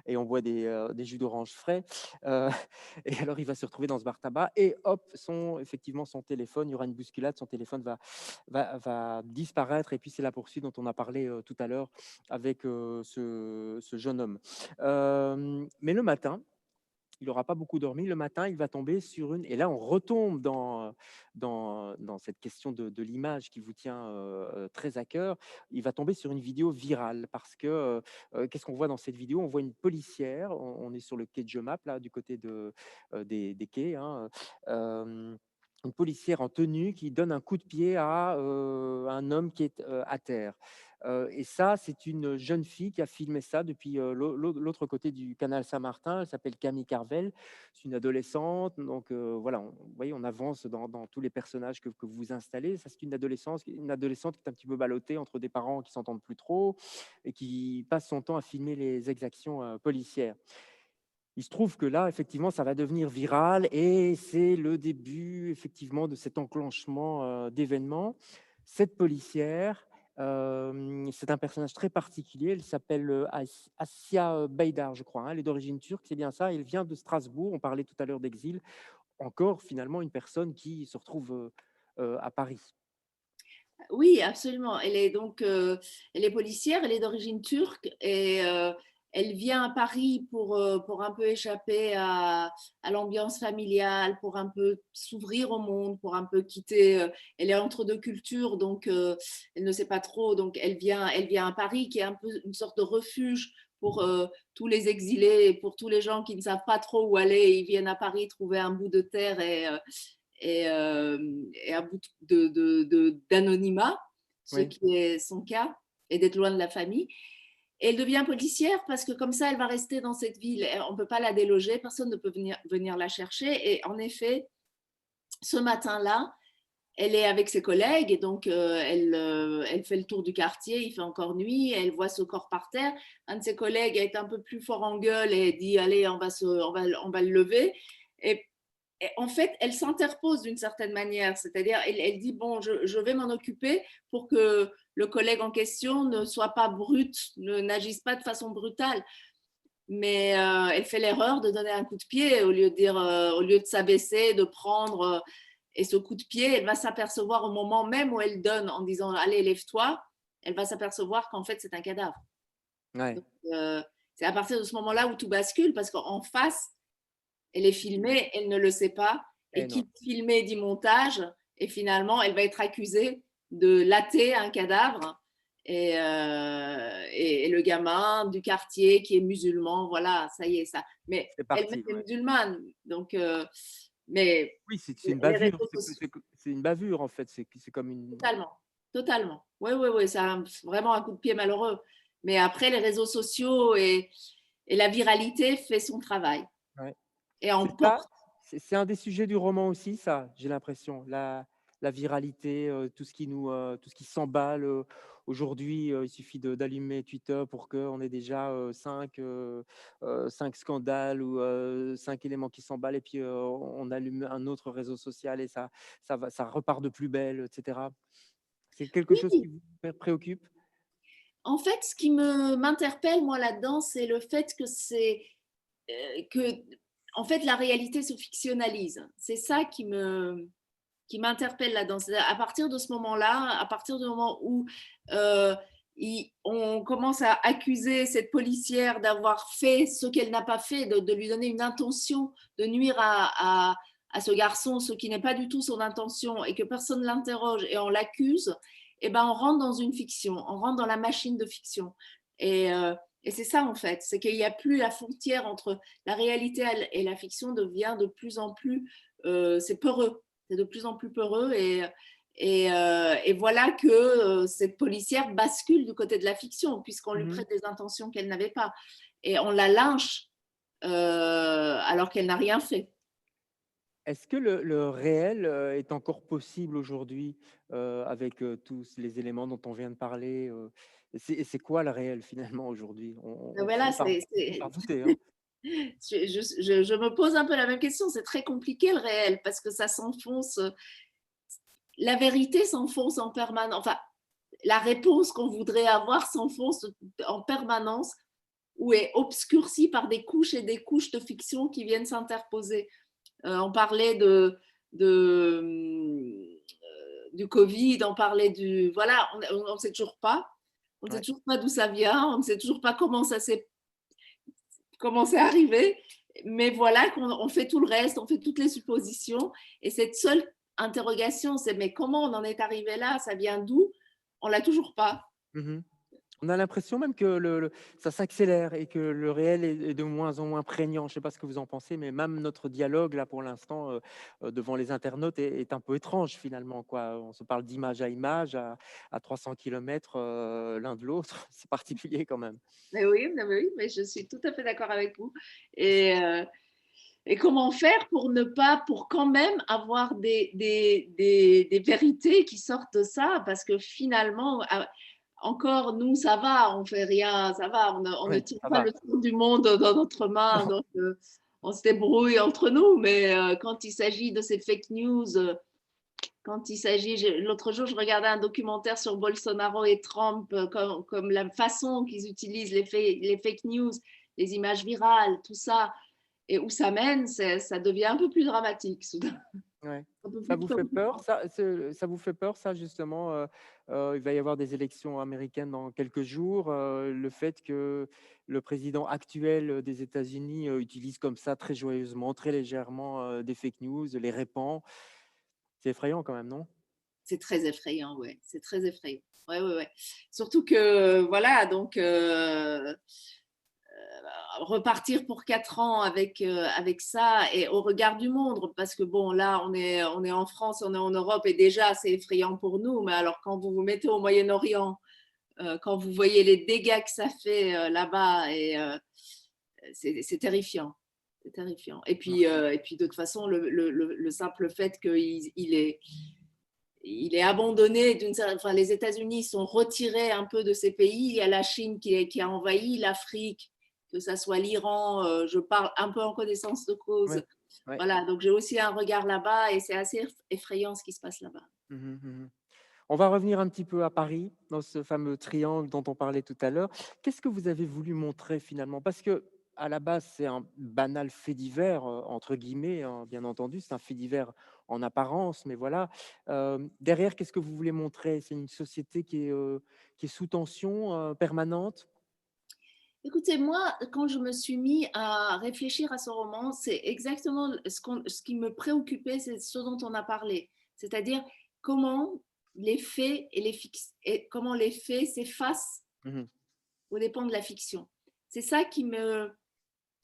et on boit des jus d'orange frais, heu et alors il va se retrouver dans ce bar tabac et hop, effectivement son téléphone, il y aura une bousculade, son téléphone va disparaître et puis c'est la poursuite dont on a parlé, tout à l'heure avec, ce jeune homme. Mais le matin, il n'aura pas beaucoup dormi. Le matin, il va tomber sur une et là, on retombe dans cette question de l'image qui vous tient, très à cœur. Il va tomber sur une vidéo virale parce que, qu'est-ce qu'on voit dans cette vidéo? On voit une policière, on est sur le quai de Jemappes, là, du côté des quais, hein, une policière en tenue qui donne un coup de pied à, un homme qui est, à terre. Et ça, c'est une jeune fille qui a filmé ça depuis l'autre côté du canal Saint-Martin. Elle s'appelle Camille Carvel. C'est une adolescente. Donc voilà, vous voyez, on avance dans tous les personnages que vous installez. Ça, c'est une adolescente qui est un petit peu ballottée entre des parents qui s'entendent plus trop et qui passe son temps à filmer les exactions policières. Il se trouve que là, effectivement, ça va devenir viral et c'est le début, effectivement, de cet enclenchement d'événements. Cette policière, c'est un personnage très particulier. Elle s'appelle Assia Baydar, je crois, hein. Elle est d'origine turque, c'est bien ça. Elle vient de Strasbourg. On parlait tout à l'heure d'exil. Encore, finalement, une personne qui se retrouve à Paris. Oui, absolument. Elle est policière, elle est d'origine turque et elle vient à Paris pour un peu échapper à l'ambiance familiale, pour un peu s'ouvrir au monde, pour un peu quitter. Elle est entre deux cultures, donc elle ne sait pas trop. Donc elle vient à Paris, qui est un peu une sorte de refuge pour tous les exilés, pour tous les gens qui ne savent pas trop où aller. Ils viennent à Paris trouver un bout de terre et un bout d'anonymat, ce Oui, qui est son cas, et d'être loin de la famille. Et elle devient policière parce que comme ça, elle va rester dans cette ville. On ne peut pas la déloger, personne ne peut venir la chercher. Et en effet, ce matin-là, elle est avec ses collègues et donc elle fait le tour du quartier, il fait encore nuit, elle voit ce corps par terre. Un de ses collègues est un peu plus fort en gueule et dit allez, on va le lever. Et en fait, elle s'interpose d'une certaine manière, c'est-à-dire elle dit bon, je vais m'en occuper pour que le collègue en question ne soit pas brut, n'agisse pas de façon brutale. Mais elle fait l'erreur de donner un coup de pied au lieu de dire, au lieu de s'abaisser, de prendre. Et ce coup de pied, elle va s'apercevoir au moment même où elle donne en disant allez, lève-toi, elle va s'apercevoir qu'en fait c'est un cadavre. ouais. Donc, c'est à partir de ce moment-là où tout bascule parce qu'en face, elle est filmée, elle ne le sait pas. Et Eh qui non. dit filmé dit montage. Et finalement, elle va être accusée de latter un cadavre. Et le gamin du quartier qui est musulman, voilà, ça y est, ça. Mais C'est elle-même parti. est Ouais. musulmane. Donc, mais Oui, c'est une les bavure. réseaux sociaux, C'est une bavure, en fait. C'est comme une. totalement. Totalement. Oui, oui, oui, c'est vraiment un coup de pied malheureux. Mais après, les réseaux sociaux et la viralité fait son travail. Ouais. Et C'est ça, emporte. c'est un des sujets du roman aussi ça, j'ai l'impression. La viralité, tout ce qui s'emballe, aujourd'hui, il suffit d'allumer Twitter pour qu'on ait déjà, 5 scandales ou 5 éléments qui s'emballent et puis, on allume un autre réseau social et ça repart de plus belle et cetera. C'est quelque chose qui Oui, vous préoccupe? En fait, ce qui m'interpelle, moi, là-dedans, c'est le fait que, en fait, la réalité se fictionnalise. C'est ça qui m'interpelle là-dedans. À partir de ce moment-là, à partir du moment où euh, on commence à accuser cette policière d'avoir fait ce qu'elle n'a pas fait, de lui donner une intention de nuire à ce garçon, ce qui n'est pas du tout son intention, et que personne ne l'interroge et on l'accuse, eh ben, on rentre dans une fiction, on rentre dans la machine de fiction. Et c'est ça, en fait, c'est qu'il n'y a plus la frontière entre la réalité et la fiction devient de plus en plus, c'est peureux, c'est de plus en plus peureux et voilà que cette policière bascule du côté de la fiction puisqu'on lui Mhm. prête des intentions qu'elle n'avait pas et on la lynche alors qu'elle n'a rien fait. Est-ce que le réel est encore possible aujourd'hui avec tous les éléments dont on vient de parler c'est quoi le réel finalement aujourd'hui? On Voilà, finit par douter, hein. je me pose un peu la même question. C'est très compliqué le réel parce que ça s'enfonce. La vérité s'enfonce en permanence. Enfin, la réponse qu'on voudrait avoir s'enfonce en permanence ou est obscurcie par des couches et des couches de fiction qui viennent s'interposer. On parlait du Covid, on parlait du... Voilà, on ne sait toujours pas. On ne sait Ouais. toujours pas d'où ça vient, on ne sait toujours pas comment c'est arrivé. Mais voilà qu'on fait tout le reste, on fait toutes les suppositions. Et cette seule interrogation, c'est mais comment on en est arrivé là? Ça vient d'où? On l'a toujours pas. Mhm. On a l'impression même que ça s'accélère et que le réel est de moins en moins prégnant. Je ne sais pas ce que vous en pensez, mais même notre dialogue, là, pour l'instant, devant les internautes, est un peu étrange, finalement, quoi. On se parle d'image à image, à 300 kilomètres l'un de l'autre. C'est particulier quand même. Mais oui, mais je suis tout à fait d'accord avec vous. Et, euh, et comment faire pour ne pas, pour quand même avoir des vérités qui sortent de ça? Parce que finalement, encore, nous, ça va, on fait rien, ça va, on ne Oui, tire ça pas va. le tour du monde dans notre main, Non. donc on se débrouille entre nous. Mais quand il s'agit de ces fake news, quand il s'agit, l'autre jour, je regardais un documentaire sur Bolsonaro et Trump, comme la façon qu'ils utilisent les fake news, les images virales, tout ça, et où ça mène, ça devient un peu plus dramatique soudain, Ouais. un peu Ça plus vous fait peur, préoccupant. ça vous fait peur, ça, justement, il va y avoir des élections américaines dans quelques jours, le fait que le président actuel des États-Unis utilise comme ça très joyeusement, très légèrement des fake news, les répand. C'est effrayant quand même, non? C'est très effrayant, ouais, c'est très effrayant. Ouais, ouais, ouais. Surtout que, voilà, donc repartir pour 4 ans avec ça et au regard du monde, parce que bon, là, on est en France, on est en Europe et déjà, c'est effrayant pour nous, mais alors quand vous vous mettez au Moyen-Orient, quand vous voyez les dégâts que ça fait là-bas, c'est terrifiant. C'est terrifiant. Et puis, de toute façon, le simple fait il est abandonné enfin, les États-Unis sont retirés un peu de ces pays. Il y a la Chine qui a envahi l'Afrique, que ça soit l'Iran. Je parle un peu en connaissance de cause. Ouais, ouais. Voilà, donc j'ai aussi un regard là-bas et c'est assez effrayant ce qui se passe là-bas. Mhm, mhm. On va revenir un petit peu à Paris, dans ce fameux triangle dont on parlait tout à l'heure. Qu'est-ce que vous avez voulu montrer finalement? Parce que à la base, c'est un banal fait divers, entre guillemets, hein, bien entendu, c'est un fait divers en apparence, mais voilà. Derrière, qu'est-ce que vous voulez montrer? C'est une société qui est sous tension permanente? Écoutez, moi, quand je me suis mis à réfléchir à ce roman, c'est exactement ce qui me préoccupait, c'est ce dont on a parlé. C'est-à-dire comment les faits et comment les faits s'effacent Mhm. aux dépens de la fiction. C'est ça qui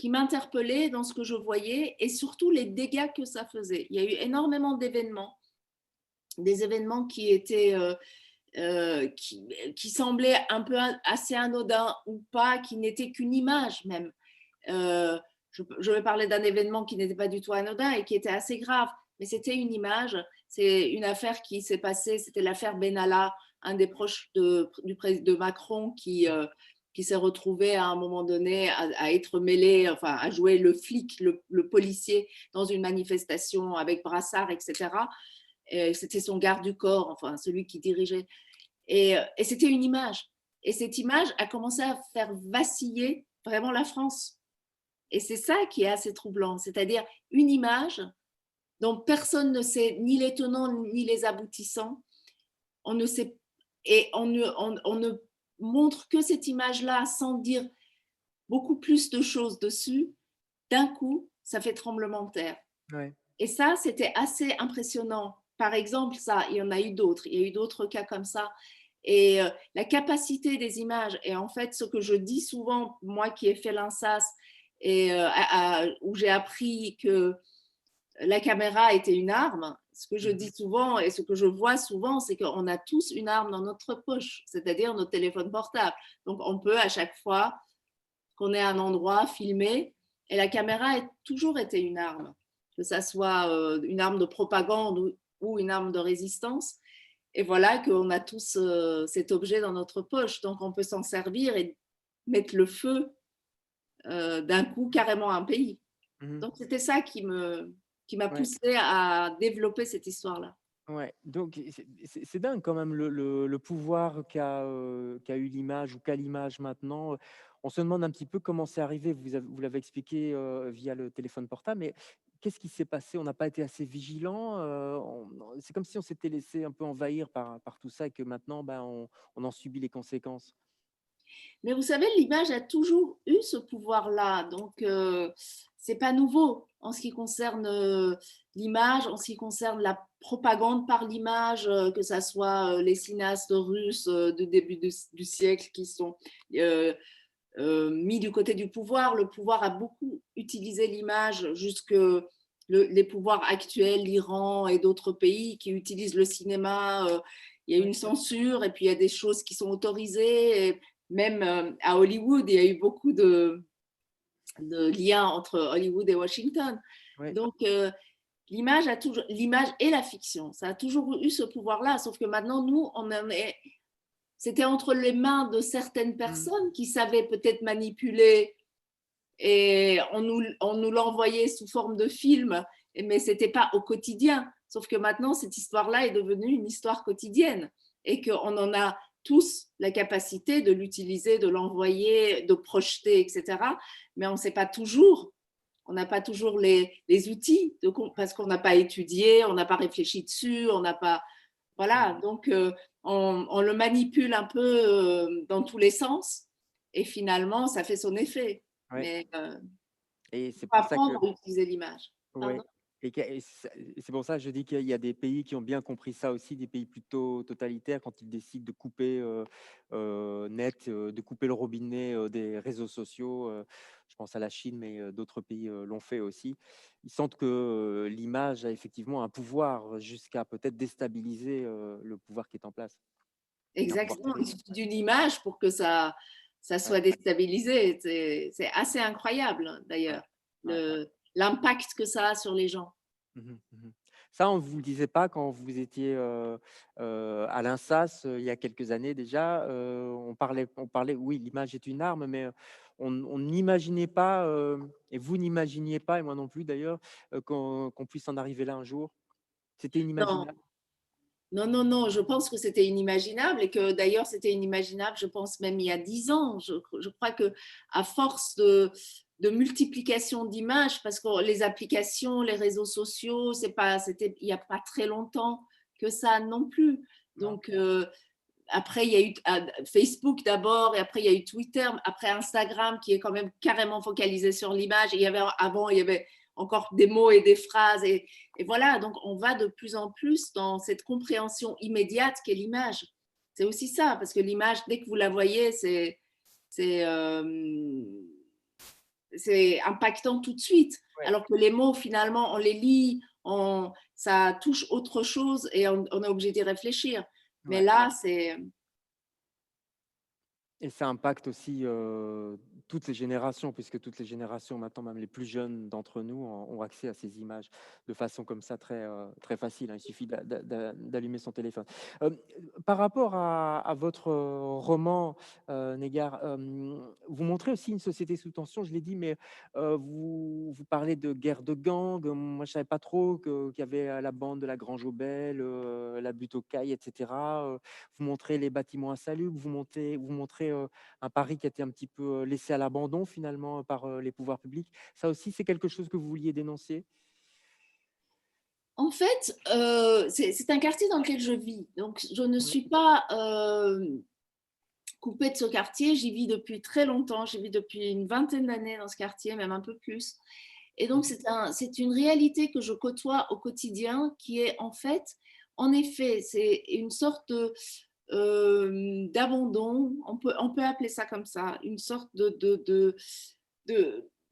m'interpellait dans ce que je voyais et surtout les dégâts que ça faisait. Il y a eu énormément d'événements, des événements qui étaient qui semblaient un peu assez anodins ou pas, qui n'étaient qu'une image même. Euh, je vais parler d'un événement qui n'était pas du tout anodin et qui était assez grave, mais c'était une image. C'est une affaire qui s'est passée, c'était l'affaire Benalla, un des proches de Macron qui s'est retrouvé à un moment donné à être mêlé, enfin à jouer le flic, le policier dans une manifestation avec brassard, etc. Et c'était son garde du corps, enfin celui qui dirigeait. Et c'était une image. Et cette image a commencé à faire vaciller vraiment la France. Et c'est ça qui est assez troublant, c'est-à-dire une image dont personne ne sait ni les tenants ni les aboutissants. On ne sait, et on ne montre que cette image-là sans dire beaucoup plus de choses dessus. D'un coup, ça fait tremblement de terre. Ouais. Et ça, c'était assez impressionnant. Par exemple, ça, il y en a eu d'autres. Il y a eu d'autres cas comme ça. Et la capacité des images, et en fait, ce que je dis souvent, moi qui ai fait l'INSAS, et où j'ai appris que la caméra était une arme, ce que je Mmh. dis souvent et ce que je vois souvent, c'est qu'on a tous une arme dans notre poche, c'est-à-dire notre téléphone portable. Donc, on peut à chaque fois qu'on est à un endroit filmer, et la caméra a toujours été une arme, que ça soit une arme de propagande ou une arme de résistance. Et voilà qu'on a tous cet objet dans notre poche, donc on peut s'en servir et mettre le feu d'un coup carrément à un pays. Mmh. Donc c'était ça qui m'a Ouais. poussée à développer cette histoire-là. Ouais, donc c'est dingue quand même le pouvoir qu'a eu l'image ou qu'a l'image maintenant. On se demande un petit peu comment c'est arrivé. Vous l'avez expliqué, via le téléphone portable, mais qu'est-ce qui s'est passé? On n'a pas été assez vigilants, c'est comme si on s'était laissé un peu envahir par tout ça et que maintenant, ben, on en subit les conséquences. Mais vous savez, l'image a toujours eu ce pouvoir-là, donc c'est pas nouveau en ce qui concerne l'image, en ce qui concerne la propagande par l'image, que ça soit les cinéastes russes du début du siècle qui sont euh, mis du côté du pouvoir. Le pouvoir a beaucoup utilisé l'image jusque les pouvoirs actuels, l'Iran et d'autres pays qui utilisent le cinéma. Il y a Ouais. une censure et puis il y a des choses qui sont autorisées. Et même à Hollywood, il y a eu beaucoup de liens entre Hollywood et Washington. Ouais. Donc, l'image a toujours, l'image et la fiction, ça a toujours eu ce pouvoir-là, sauf que maintenant, nous, on en est, c'était entre les mains de certaines Mmh. personnes qui savaient peut-être manipuler, et on nous l'envoyait sous forme de film, mais ce n'était pas au quotidien. Sauf que maintenant, cette histoire-là est devenue une histoire quotidienne et qu'on en a tous la capacité de l'utiliser, de l'envoyer, de projeter, etc. Mais on ne sait pas toujours, on n'a pas toujours les outils parce qu'on n'a pas étudié, on n'a pas réfléchi dessus, on n'a pas. Voilà, Mmh. donc on le manipule un peu dans tous les sens et finalement, ça fait son effet. Ouais, Mais et il c'est faut pour ça que apprendre à utiliser l'image. ouais, Pardon? et c'est pour ça que je dis qu'il y a des pays qui ont bien compris ça aussi, des pays plutôt totalitaires quand ils décident de couper, net, de couper le robinet, des réseaux sociaux, je pense à la Chine, mais d'autres pays, l'ont fait aussi. Ils sentent que, l'image a effectivement un pouvoir, jusqu'à peut-être déstabiliser, le pouvoir qui est en place, un pouvoir Exactement, il terrible. suffit d'une image pour que ça Ouais, soit déstabilisé. C'est assez incroyable ouais, d'ailleurs, ouais. l'impact que ça a sur les gens. Mmh. Mmh. Ça, on ne vous le disait pas quand vous étiez, à l'INSAS, il y a quelques années déjà, on parlait oui, l'image est une arme, mais, on n'imaginait pas, et vous n'imaginiez pas et moi non plus d'ailleurs, qu'on puisse en arriver là un jour? C'était Non, inimaginable? non, non, non, je pense que c'était inimaginable et que d'ailleurs c'était inimaginable, je pense même il y a 10 ans. Je crois que à force de multiplication d'images, parce que les applications, les réseaux sociaux, c'était il n'y a pas très longtemps que ça non plus. Non? Donc après il y a eu Facebook d'abord et après il y a eu Twitter, après Instagram qui est quand même carrément focalisé sur l'image. Et il y avait avant il y avait encore des mots et des phrases et voilà, donc on va de plus en plus dans cette compréhension immédiate qu'est l'image. C'est aussi ça, parce que l'image, dès que vous la voyez, c'est, euh, c'est impactant tout de suite. Ouais, Alors que les mots, finalement, on les lit, ça touche autre chose et on est obligé d'y réfléchir. Mais ouais. là, c'est. Et ça impacte aussi, toutes les générations, puisque toutes les générations maintenant, même les plus jeunes d'entre nous, ont accès à ces images de façon comme ça très, très facile, hein. Il suffit d'allumer son téléphone. Hem, Par rapport à votre, roman, Négar, vous montrez aussi une société sous tension, je l'ai dit, mais vous parlez de guerre de gangs. Moi, je savais pas trop qu'il y avait, la bande de la Grange aux Belles, la butte aux Cailles et cetera. Vous montrez les bâtiments insalubres, vous montrez, un Paris qui a été un petit peu, laissé à l'abandon finalement, par, les pouvoirs publics. Ça aussi, c'est quelque chose que vous vouliez dénoncer? En fait, c'est un quartier dans lequel je vis, donc je ne Ouais. suis pas, coupée de ce quartier. J'y vis depuis très longtemps, j'y vis depuis une vingtaine d'années dans ce quartier, même un peu plus. Et donc, Mmh. c'est une réalité que je côtoie au quotidien qui est en fait, en effet, c'est une sorte d'abandon, on peut appeler ça comme ça, une sorte de,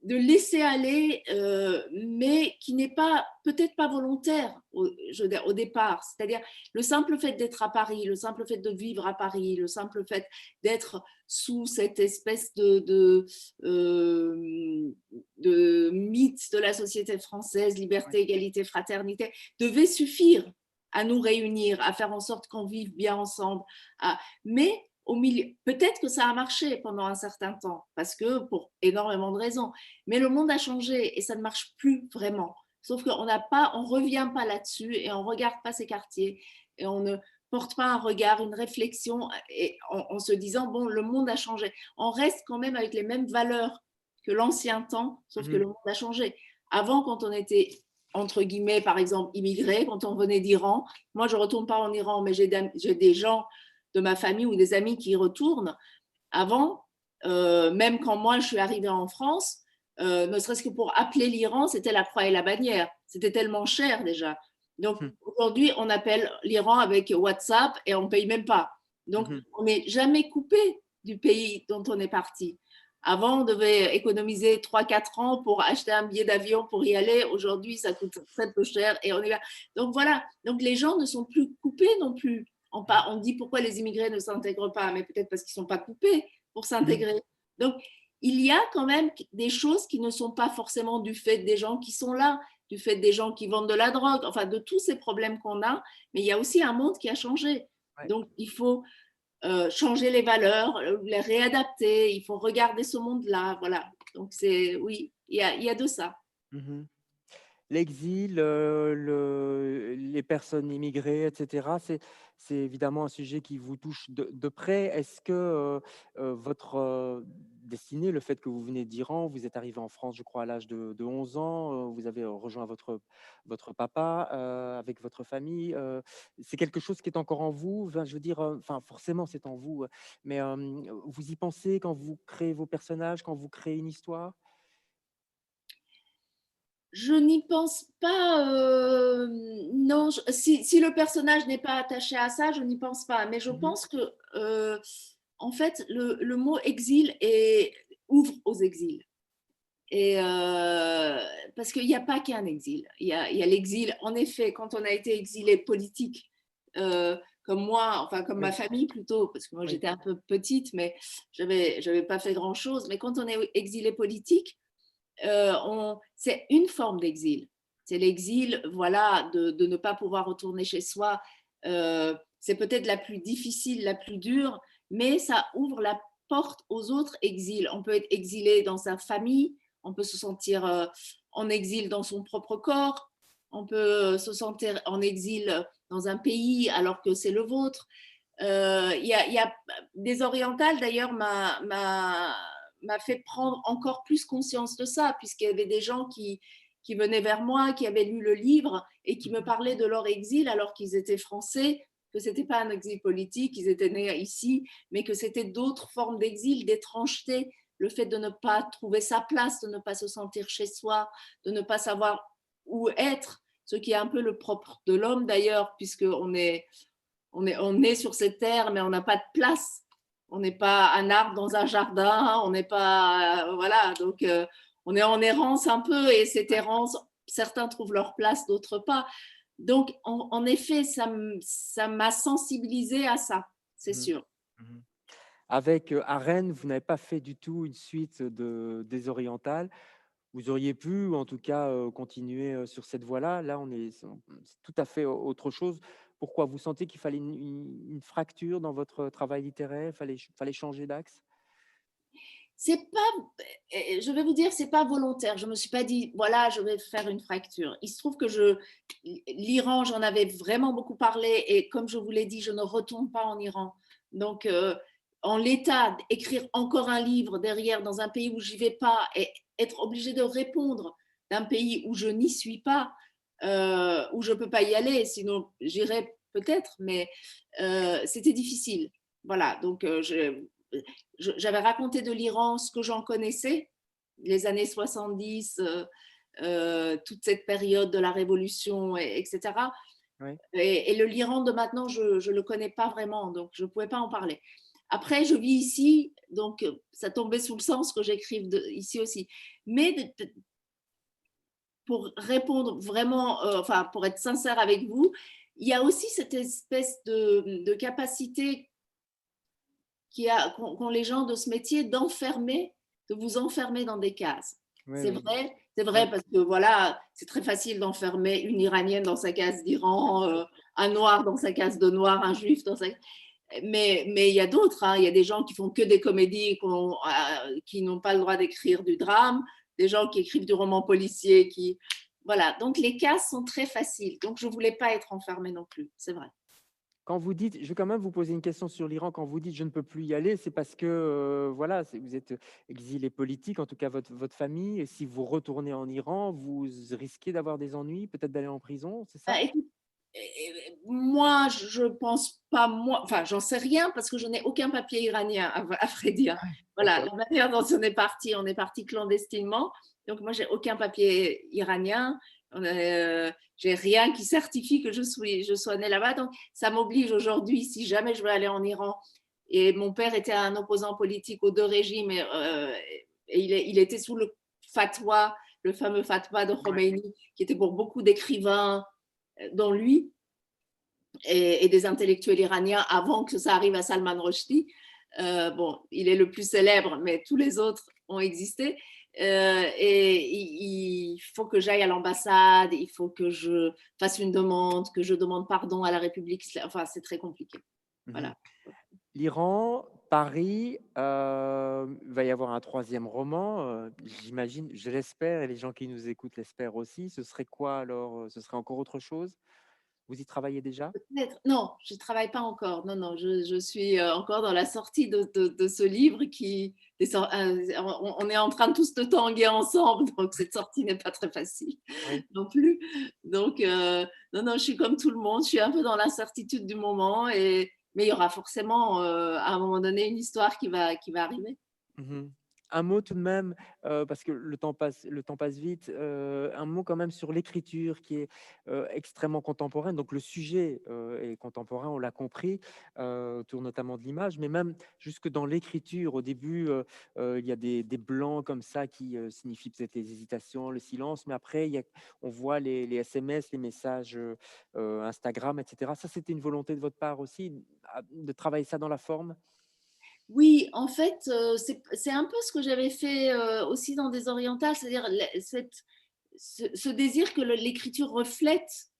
de laisser aller, mais qui n'est pas, peut-être pas volontaire au départ. C'est-à-dire le simple fait d'être à Paris, le simple fait de vivre à Paris, le simple fait d'être sous cette espèce de mythe de la société française, Ouais. liberté, égalité, fraternité, devait suffire à nous réunir, à faire en sorte qu'on vive bien ensemble. Mais au milieu, peut-être que ça a marché pendant un certain temps, parce que pour énormément de raisons, mais le monde a changé et ça ne marche plus vraiment. Sauf qu'on on revient pas là-dessus et on regarde pas ces quartiers et on ne porte pas un regard, une réflexion et en se disant bon, le monde a changé. On reste quand même avec les mêmes valeurs que l'ancien temps, sauf que Mmh. le monde a changé. Avant, quand on était entre guillemets, par exemple, immigrés, quand on venait d'Iran, moi je retourne pas en Iran, mais j'ai des gens de ma famille ou des amis qui y retournent. Avant, même quand moi je suis arrivée en France, ne serait-ce que pour appeler l'Iran, c'était la croix et la bannière. C'était tellement cher déjà. Donc Mmh. aujourd'hui, on appelle l'Iran avec WhatsApp et on ne paye même pas. Donc Mmh. on n'est jamais coupé du pays dont on est parti. Avant, on devait économiser 3-4 ans pour acheter un billet d'avion pour y aller. Aujourd'hui, ça coûte très peu cher et on y va. Donc voilà, donc les gens ne sont plus coupés non plus. On dit pourquoi les immigrés ne s'intègrent pas, mais peut-être parce qu'ils ne sont pas coupés pour Mmh. s'intégrer. Donc, il y a quand même des choses qui ne sont pas forcément du fait des gens qui sont là, du fait des gens qui vendent de la drogue, enfin de tous ces problèmes qu'on a, mais il y a aussi un monde qui a changé. Ouais. Donc, il faut changer les valeurs, les réadapter, il faut regarder ce monde-là, voilà. Donc, oui, il y a de ça. Mmh. L'exil, les personnes immigrées et cetera, c'est évidemment un sujet qui vous touche de près. Est-ce que, votre, destinée, le fait que vous venez d'Iran, vous êtes arrivé en France, je crois, à l'âge de 11 ans, vous avez, rejoint votre papa, avec votre famille, c'est quelque chose qui est encore en vous? Enfin, je veux dire, enfin, forcément, c'est en vous, mais, vous y pensez quand vous créez vos personnages, quand vous créez une histoire? Je n'y pense pas, non, si le personnage n'est pas attaché à ça, je n'y pense pas. Mais je Mmh. pense que, en fait, le mot exil ouvre aux exils. Et parce qu'il n'y a pas qu'un exil. Il y a l'exil, en effet, quand on a été exilé politique, comme moi, enfin comme ma Oui, famille plutôt, parce que moi oui. j'étais un peu petite, mais j'avais pas fait grand-chose. Mais quand on est exilé politique, c'est une forme d'exil. C'est l'exil, voilà, de ne pas pouvoir retourner chez soi. C'est peut-être la plus difficile, la plus dure, mais ça ouvre la porte aux autres exils. On peut être exilé dans sa famille, on peut se sentir en exil dans son propre corps, on peut se sentir en exil dans un pays alors que c'est le vôtre. Il y a des orientales d'ailleurs m'a fait prendre encore plus conscience de ça, puisqu'il y avait des gens qui venaient vers moi, qui avaient lu le livre et qui me Mmh. parlaient de leur exil alors qu'ils étaient français, que ce n'était pas un exil politique, ils étaient nés ici, mais que c'était d'autres formes d'exil, d'étrangeté, le fait de ne pas trouver sa place, de ne pas se sentir chez soi, de ne pas savoir où être, ce qui est un peu le propre de l'homme d'ailleurs, puisqu'on est sur cette terre, mais on n'a pas de place. On n'est pas un arbre dans un jardin, on n'est pas. Voilà, donc on est en errance un peu, et cette Ouais. errance, certains trouvent leur place, d'autres pas. Donc, en effet, ça m'a sensibilisée à ça, c'est Mmh. sûr. Mmh. avec à Rennes, vous n'avez pas fait du tout une suite des orientales. Vous auriez pu, ou en tout cas, continuer, sur cette voie-là. Là, c'est tout à fait autre chose. Pourquoi? Vous sentez qu'il fallait une fracture dans votre travail littéraire? Fallait changer d'axe? C'est pas, je vais vous dire, c'est pas volontaire. Je me suis pas dit, voilà, je vais faire une fracture. Il se trouve que l'Iran, j'en avais vraiment beaucoup parlé et comme je vous l'ai dit, je ne retourne pas en Iran. Donc, en l'état, écrire encore un livre derrière dans un pays où j'y vais pas et être obligé de répondre d'un pays où je n'y suis pas, où je peux pas y aller, sinon j'irais peut-être, mais c'était difficile. Voilà, donc j'avais raconté de l'Iran ce que j'en connaissais, les années 70, toute cette période de la révolution, etc. Oui. Et l'Iran de maintenant, je ne le connais pas vraiment, donc je ne pouvais pas en parler. Après, je vis ici, donc ça tombait sous le sens que j'écrive ici aussi. Mais pour répondre vraiment, enfin, pour être sincère avec vous, il y a aussi cette espèce de capacité qu'ont les gens de ce métier de vous enfermer dans des cases. Oui, oui. C'est Oui. vrai parce que voilà, c'est très facile d'enfermer une Iranienne dans sa case d'Iran, un Noir dans sa case de Noir, un Juif dans sa... Mais il y a d'autres, hein. Il y a des gens qui font que des comédies, qui n'ont pas le droit d'écrire du drame, des gens qui écrivent du roman policier, qui... Voilà, donc les cases sont très faciles. Donc je ne voulais pas être enfermée non plus, c'est vrai. Quand vous dites, je vais quand même vous poser une question sur l'Iran. Quand vous dites: «Je ne peux plus y aller», c'est parce que, voilà, vous êtes exilé politique, en tout cas votre famille, et si vous retournez en Iran, vous risquez d'avoir des ennuis, peut-être d'aller en prison, c'est ça? Ah, écoute, moi, je pense pas, moi, enfin, j'en sais rien parce que je n'ai aucun papier iranien, à vrai dire. Voilà, D'accord. la manière dont on est parti clandestinement. Donc, moi, j'ai aucun papier iranien. J'ai rien qui certifie que je sois née là-bas. Donc, ça m'oblige aujourd'hui, si jamais je veux aller en Iran, et mon père était un opposant politique aux deux régimes, et il était sous fatwa, le fameux fatwa de Ouais. Khomeini, qui était pour beaucoup d'écrivains, dont lui et des intellectuels iraniens avant que ça arrive à Salman Rushdie. Bon, il est le plus célèbre, mais tous les autres ont existé. Et il faut que j'aille à l'ambassade, il faut que je fasse une demande, que je demande pardon à la République. Enfin, c'est très compliqué. Mmh. Voilà. L'Iran, Paris, il va y avoir un troisième roman, j'imagine, je l'espère et les gens qui nous écoutent l'espèrent aussi. Ce serait quoi alors, ce serait encore autre chose? Vous y travaillez déjà? Peut-être. Non, je ne travaille pas encore. Non, non, je suis encore dans la sortie de ce livre on est en train de tous de tanguer ensemble, donc cette sortie n'est pas très facile Oui. non plus. Donc, non, non, je suis comme tout le monde, je suis un peu dans l'incertitude du moment, mais il y aura forcément à un moment donné une histoire qui va arriver. Mmh. Un mot tout de même, parce que le temps passe vite, un mot quand même sur l'écriture qui est, extrêmement contemporaine. Donc le sujet, est contemporain, on l'a compris, autour notamment de l'image, mais même jusque dans l'écriture. Au début, il y a des blancs comme ça qui, signifient peut-être les hésitations, le silence, mais après on voit les SMS, les messages, Instagram et cetera. Ça, c'était une volonté de votre part aussi, de travailler ça dans la forme? Oui, en fait, c'est un peu ce que j'avais fait, aussi dans des orientales, c'est-à-dire ce désir que l'écriture reflète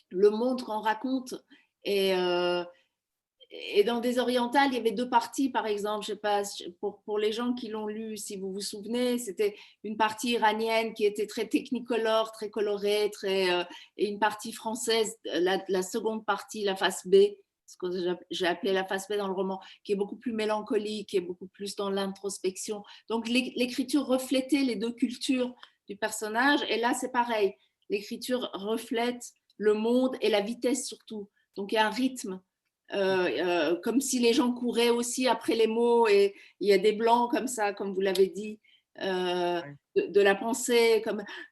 le monde qu'on raconte. Et, euh, et dans des orientales, il y avait deux parties, par exemple, je sais pas, pour les gens qui l'ont lu, si vous vous souvenez, c'était une partie iranienne qui était très technicolore, très colorée, et une partie française, la seconde partie, la face B, ce que j'ai appelé la face B dans le roman, qui est beaucoup plus mélancolique, qui est beaucoup plus dans l'introspection. Donc l'écriture reflétait les deux cultures du personnage, et là c'est pareil, l'écriture reflète le monde et la vitesse surtout. Donc il y a un rythme, comme si les gens couraient aussi après les mots, et il y a des blancs comme ça, comme vous l'avez dit, de la pensée,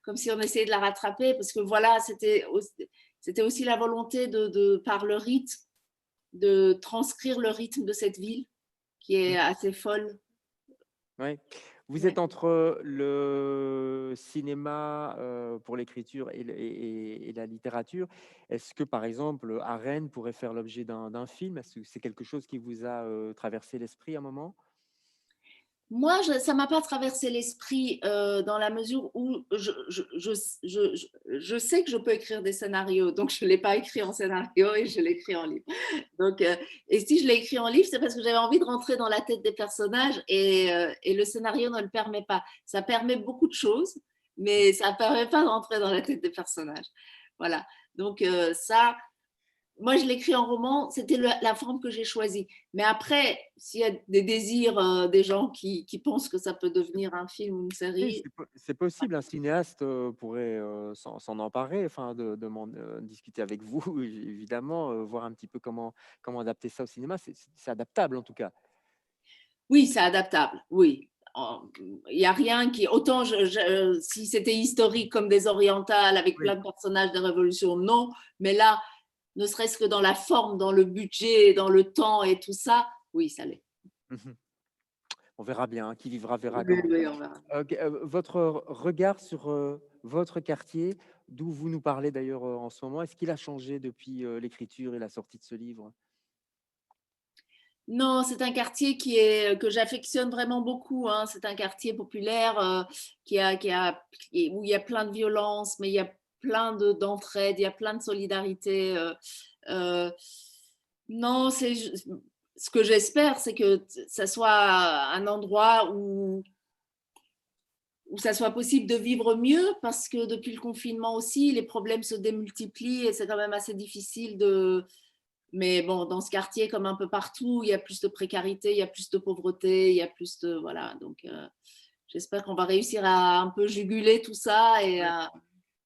comme si on essayait de la rattraper, parce que voilà, c'était aussi la volonté par le rythme, de transcrire le rythme de cette ville qui est assez folle. Ouais. Vous êtes Ouais. entre le cinéma, pour l'écriture et la littérature, est-ce que, par exemple, Arène pourrait faire l'objet d'un film? Est-ce que c'est quelque chose qui vous a, traversé l'esprit à un moment? Moi, ça m'a pas traversé l'esprit dans la mesure où je sais que je peux écrire des scénarios, donc je ne l'ai pas écrit en scénario et je l'ai écrit en livre. Donc, et si je l'ai écrit en livre, c'est parce que j'avais envie de rentrer dans la tête des personnages et le scénario ne le permet pas. Ça permet beaucoup de choses, mais ça ne permet pas de rentrer dans la tête des personnages. Voilà. Donc, ça, moi, je l'écris en roman, c'était la forme que j'ai choisie. Mais après, s'il y a des désirs des gens qui pensent que ça peut devenir un film ou une Oui, série, c'est possible, un cinéaste, pourrait, s'en emparer, enfin discuter avec vous évidemment, voir un petit peu comment adapter ça au cinéma. C'est adaptable en tout cas. oui, c'est adaptable, oui. Il n'y a rien qui. Autant si c'était historique comme des orientales avec Oui. plein de personnages de révolution, non. Mais là, ne serait-ce que dans la forme, dans le budget, dans le temps et tout ça, oui, ça l'est. Mmh. On verra bien, hein, qui vivra verra, Oui, comme on dit. oui, on verra. Votre regard sur, votre quartier, d'où vous nous parlez d'ailleurs, en ce moment, est-ce qu'il a changé depuis, l'écriture et la sortie de ce livre? Non, c'est un quartier que j'affectionne vraiment beaucoup, hein. C'est un quartier populaire où il y a plein de violence, mais il y a plein d'entraide, il y a plein de solidarité. Euh, non, ce que j'espère, c'est que ça soit un endroit où ça soit possible de vivre mieux, parce que depuis le confinement aussi, les problèmes se démultiplient et c'est quand même assez difficile de. Mais bon, dans ce quartier, comme un peu partout, il y a plus de précarité, il y a plus de pauvreté, il y a plus de. Voilà. Donc, j'espère qu'on va réussir à un peu juguler tout ça. Oui.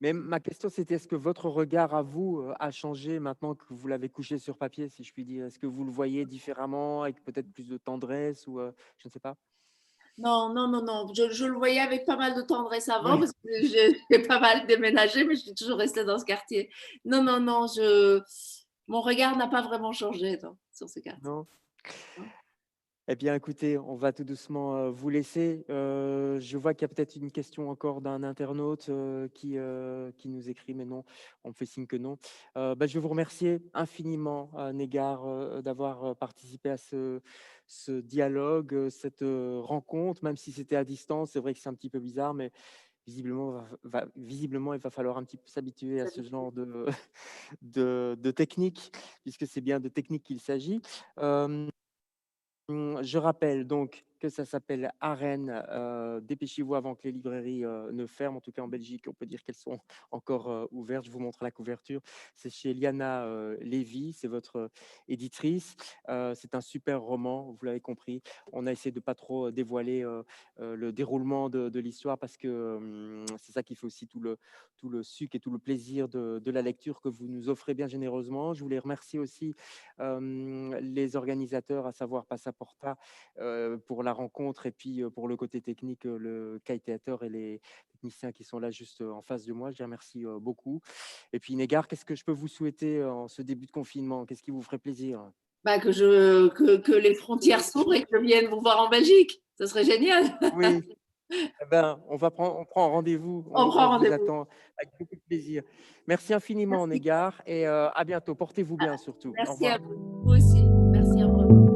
Mais ma question, c'était est-ce que votre regard à vous, a changé maintenant que vous l'avez couché sur papier, si je puis dire? Est-ce que vous le voyez différemment, avec peut-être plus de tendresse ou, je ne sais pas? Non, non, non, non. Je le voyais avec pas mal de tendresse avant Oui. parce que j'ai pas mal déménagé, mais je suis toujours restée dans ce quartier. Non, non, non. Mon regard n'a pas vraiment changé sur ce quartier. Non? Eh bien, écoutez, on va tout doucement, vous laisser. Je vois qu'il y a peut-être une question encore d'un internaute, qui nous écrit, mais non, on me fait signe que non. Je vais vous remercier infiniment, Négar, d'avoir, participé à ce dialogue, cette, rencontre, même si c'était à distance. C'est vrai que c'est un petit peu bizarre, mais visiblement, il va falloir un petit peu s'habituer à ce genre de de technique, puisque c'est bien de technique qu'il s'agit. Je rappelle donc que ça s'appelle Arène, dépêchez-vous avant que les librairies, ne ferment. En tout cas en Belgique, on peut dire qu'elles sont encore, ouvertes. Je vous montre la couverture. C'est chez Liana, Lévy, c'est votre, éditrice. C'est un super roman, vous l'avez compris. On a essayé de pas trop dévoiler, le déroulement de l'histoire parce que, c'est ça qui fait aussi tout le suc et tout le plaisir de la lecture que vous nous offrez bien généreusement. Je voulais remercier aussi les organisateurs, à savoir Passaporta, pour la rencontre et puis pour le côté technique, le Kai Theater et les techniciens qui sont là juste en face de moi. Je les remercie beaucoup. Et puis, Négar, qu'est-ce que je peux vous souhaiter en ce début de confinement? Qu'est-ce qui vous ferait plaisir? Bah, que les frontières s'ouvrent et que je vienne vous voir en Belgique. Ce serait génial. Oui, eh ben, on prend rendez-vous, On on prend vous rendez-vous. attend avec beaucoup de plaisir. Merci infiniment, Merci. Négar, et à bientôt. Portez-vous bien surtout. Au Merci à revoir. vous. Vous aussi. Merci, au revoir.